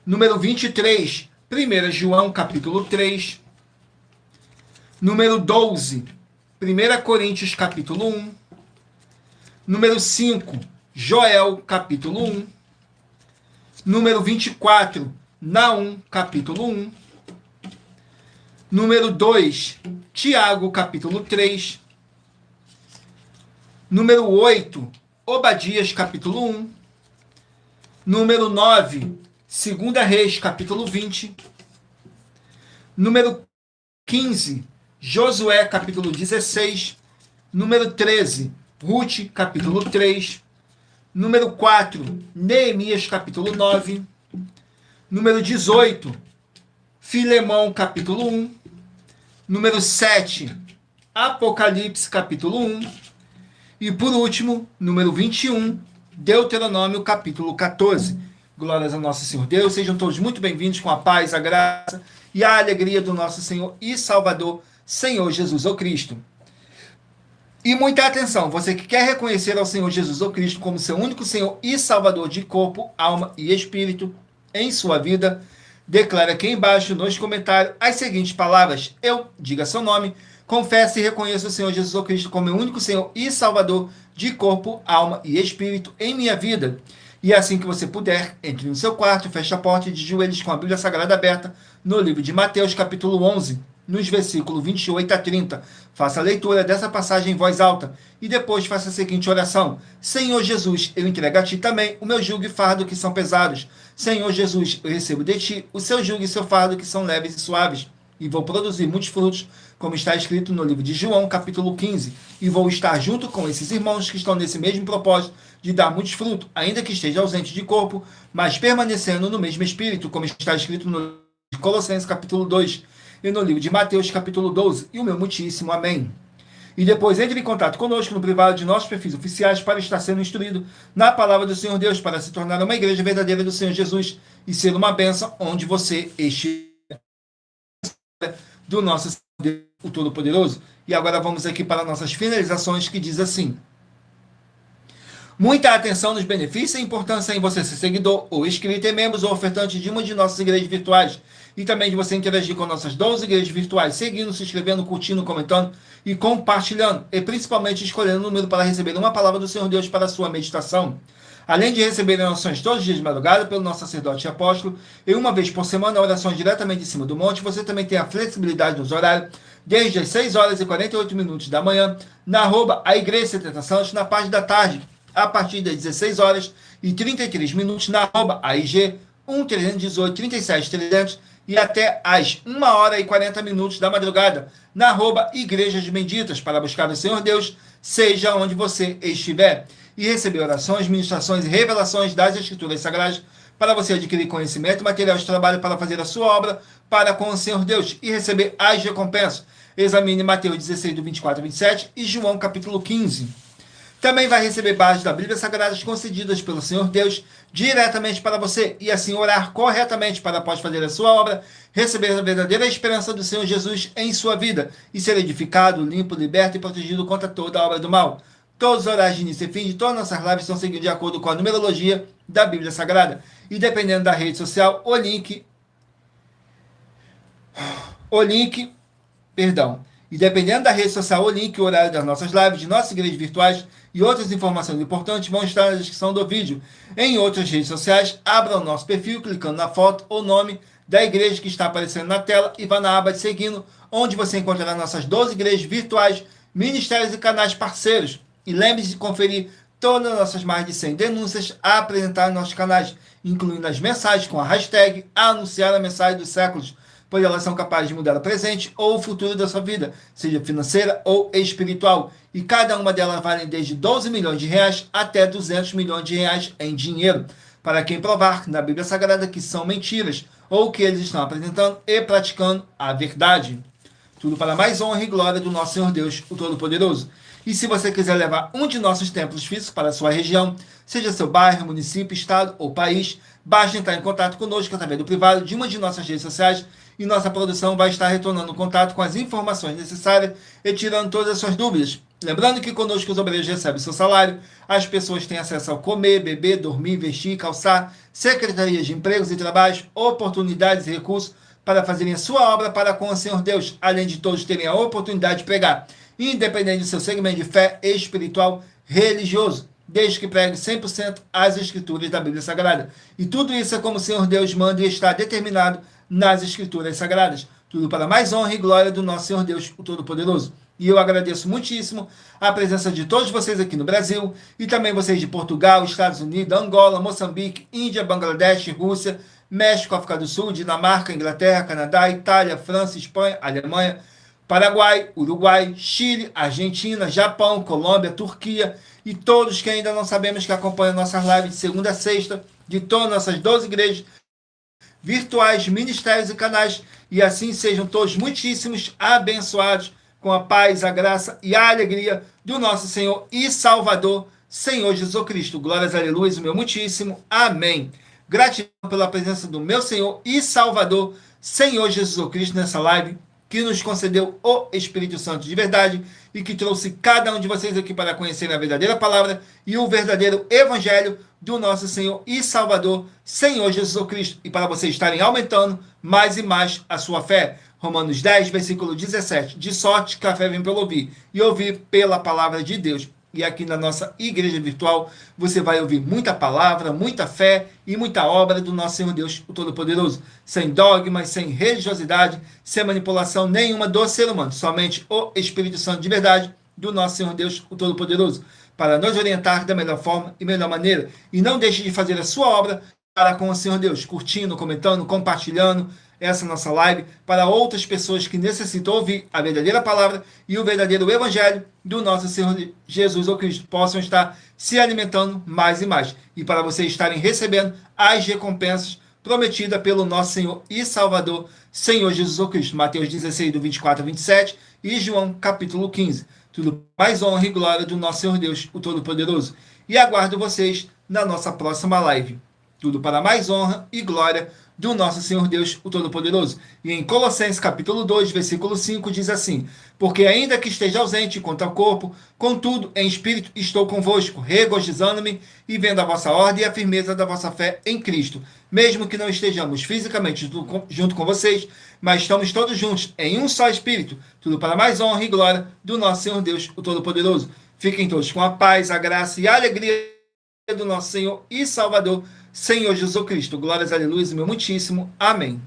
Número 23, 1 João, capítulo 3. Número 12, 1 Coríntios capítulo 1. Número 5, Joel capítulo 1. Número 24, Naum capítulo 1. Número 2, Tiago capítulo 3. Número 8, Obadias capítulo 1. Número 9, 2 Reis capítulo 20. Número 15, Josué capítulo 16. Número 13, Ruth capítulo 3. Número 4, Neemias capítulo 9. Número 18, Filemão capítulo 1. Número 7, Apocalipse capítulo 1. E por último, número 21, Deuteronômio capítulo 14. Glórias ao nosso Senhor Deus. Sejam todos muito bem-vindos com a paz, a graça e a alegria do nosso Senhor e Salvador, Senhor Jesus ou Cristo. E muita atenção, você que quer reconhecer ao Senhor Jesus ou Cristo como seu único Senhor e Salvador de corpo, alma e espírito em sua vida, declara aqui embaixo nos comentários as seguintes palavras. Eu, diga seu nome, confesso e reconheço o Senhor Jesus ou Cristo como meu único Senhor e Salvador de corpo, alma e espírito em minha vida. E assim que você puder, entre no seu quarto, feche a porta e de joelhos com a Bíblia Sagrada aberta no livro de Mateus, capítulo 11, nos versículos 28 a 30. Faça a leitura dessa passagem em voz alta e depois faça a seguinte oração. Senhor Jesus, eu entrego a Ti também o meu jugo e fardo que são pesados. Senhor Jesus, eu recebo de Ti o seu jugo e seu fardo que são leves e suaves. E vou produzir muitos frutos, como está escrito no livro de João, capítulo 15. E vou estar junto com esses irmãos que estão nesse mesmo propósito de dar muitos frutos, ainda que esteja ausente de corpo, mas permanecendo no mesmo espírito, como está escrito no livro de Colossenses, capítulo 2, e no livro de Mateus, capítulo 12. E o meu muitíssimo amém. E depois entre em contato conosco no privado de nossos perfis oficiais para estar sendo instruído na palavra do Senhor Deus, para se tornar uma igreja verdadeira do Senhor Jesus e ser uma bênção onde você estiver, do nosso Deus, o Todo-Poderoso. E agora vamos aqui para nossas finalizações, que diz assim: muita atenção nos benefícios e importância em você ser seguidor ou inscrito em membros ou ofertante de uma de nossas igrejas virtuais, e também de você interagir com nossas 12 igrejas virtuais, seguindo, se inscrevendo, curtindo, comentando e compartilhando, e principalmente escolhendo o número para receber uma palavra do Senhor Deus para a sua meditação. Além de receber orações todos os dias de madrugada pelo nosso sacerdote e apóstolo, e uma vez por semana orações diretamente em cima do monte, você também tem a flexibilidade nos horários, desde as 6 horas e 48 minutos da manhã, na @ a Igreja 70 Santos, na parte da tarde, a partir das 16 horas e 33 minutos, na @ a IG 1318 37 300, e até às 1 hora e 40 minutos da madrugada, na @ Igrejas Benditas, para buscar o Senhor Deus, seja onde você estiver, e receber orações, ministrações e revelações das Escrituras Sagradas, para você adquirir conhecimento e material de trabalho para fazer a sua obra para com o Senhor Deus e receber as recompensas. Examine Mateus 16, do 24 a 27 e João capítulo 15. Também vai receber bases da Bíblia Sagradas concedidas pelo Senhor Deus diretamente para você e assim orar corretamente para após fazer a sua obra, receber a verdadeira esperança do Senhor Jesus em sua vida e ser edificado, limpo, liberto e protegido contra toda a obra do mal. Todos os horários de início e fim de todas as nossas lives estão seguindo de acordo com a numerologia da Bíblia Sagrada. E dependendo da rede social, E dependendo da rede social, o link e o horário das nossas lives, de nossas igrejas virtuais e outras informações importantes vão estar na descrição do vídeo. Em outras redes sociais, abra o nosso perfil clicando na foto ou nome da igreja que está aparecendo na tela e vá na aba de seguindo, onde você encontrará nossas 12 igrejas virtuais, ministérios e canais parceiros. E lembre-se de conferir todas as nossas mais de 100 denúncias a apresentar em nossos canais, incluindo as mensagens com a hashtag Anunciar a Mensagem dos Séculos, pois elas são capazes de mudar o presente ou o futuro da sua vida, seja financeira ou espiritual. E cada uma delas vale desde 12 milhões de reais até 200 milhões de reais em dinheiro, para quem provar na Bíblia Sagrada que são mentiras ou que eles estão apresentando e praticando a verdade. Tudo para mais honra e glória do nosso Senhor Deus, o Todo-Poderoso. E se você quiser levar um de nossos templos físicos para a sua região, seja seu bairro, município, estado ou país, basta entrar em contato conosco através do privado de uma de nossas redes sociais e nossa produção vai estar retornando contato com as informações necessárias e tirando todas as suas dúvidas. Lembrando que conosco os obreiros recebem seu salário, as pessoas têm acesso ao comer, beber, dormir, vestir, calçar, secretarias de empregos e trabalhos, oportunidades e recursos, para fazerem a sua obra para com o Senhor Deus, além de todos terem a oportunidade de pregar, independente do seu segmento de fé espiritual religioso, desde que pregue 100% as escrituras da Bíblia Sagrada. E tudo isso é como o Senhor Deus manda e está determinado nas escrituras sagradas. Tudo para mais honra e glória do nosso Senhor Deus, o Todo-Poderoso. E eu agradeço muitíssimo a presença de todos vocês aqui no Brasil e também vocês de Portugal, Estados Unidos, Angola, Moçambique, Índia, Bangladesh, Rússia, México, África do Sul, Dinamarca, Inglaterra, Canadá, Itália, França, Espanha, Alemanha, Paraguai, Uruguai, Chile, Argentina, Japão, Colômbia, Turquia e todos que ainda não sabemos que acompanham nossas lives de segunda a sexta, de todas nossas 12 igrejas virtuais, ministérios e canais, e assim sejam todos muitíssimos abençoados com a paz, a graça e a alegria do nosso Senhor e Salvador, Senhor Jesus Cristo. Glórias, aleluia, o meu muitíssimo. Amém. Gratidão pela presença do meu Senhor e Salvador, Senhor Jesus Cristo, nessa live, que nos concedeu o Espírito Santo de verdade e que trouxe cada um de vocês aqui para conhecer a verdadeira palavra e o verdadeiro evangelho do nosso Senhor e Salvador, Senhor Jesus Cristo, e para vocês estarem aumentando mais e mais a sua fé. Romanos 10, versículo 17. De sorte que a fé vem pelo ouvir, e ouvir pela palavra de Deus. E aqui na nossa igreja virtual, você vai ouvir muita palavra, muita fé e muita obra do nosso Senhor Deus, o Todo-Poderoso. Sem dogmas, sem religiosidade, sem manipulação nenhuma do ser humano. Somente o Espírito Santo de verdade do nosso Senhor Deus, o Todo-Poderoso, para nos orientar da melhor forma e melhor maneira. E não deixe de fazer a sua obra para com o Senhor Deus, curtindo, comentando, compartilhando essa nossa live para outras pessoas que necessitam ouvir a verdadeira palavra e o verdadeiro evangelho do nosso Senhor Jesus ou Cristo, possam estar se alimentando mais e mais, e para vocês estarem recebendo as recompensas prometidas pelo nosso Senhor e Salvador, Senhor Jesus ou Cristo. Mateus 16, do 24 a 27 e João capítulo 15. Tudo mais honra e glória do nosso Senhor Deus, o Todo-Poderoso. E aguardo vocês na nossa próxima live. Tudo para mais honra e glória do nosso Senhor Deus, o Todo-Poderoso. E em Colossenses capítulo 2, versículo 5, diz assim: porque ainda que esteja ausente quanto ao corpo, contudo, em espírito estou convosco, regozijando-me e vendo a vossa ordem e a firmeza da vossa fé em Cristo. Mesmo que não estejamos fisicamente junto com vocês, mas estamos todos juntos em um só espírito, tudo para mais honra e glória do nosso Senhor Deus, o Todo-Poderoso. Fiquem todos com a paz, a graça e a alegria do nosso Senhor e Salvador, Senhor Jesus Cristo. Glórias, aleluia, meu muitíssimo. Amém.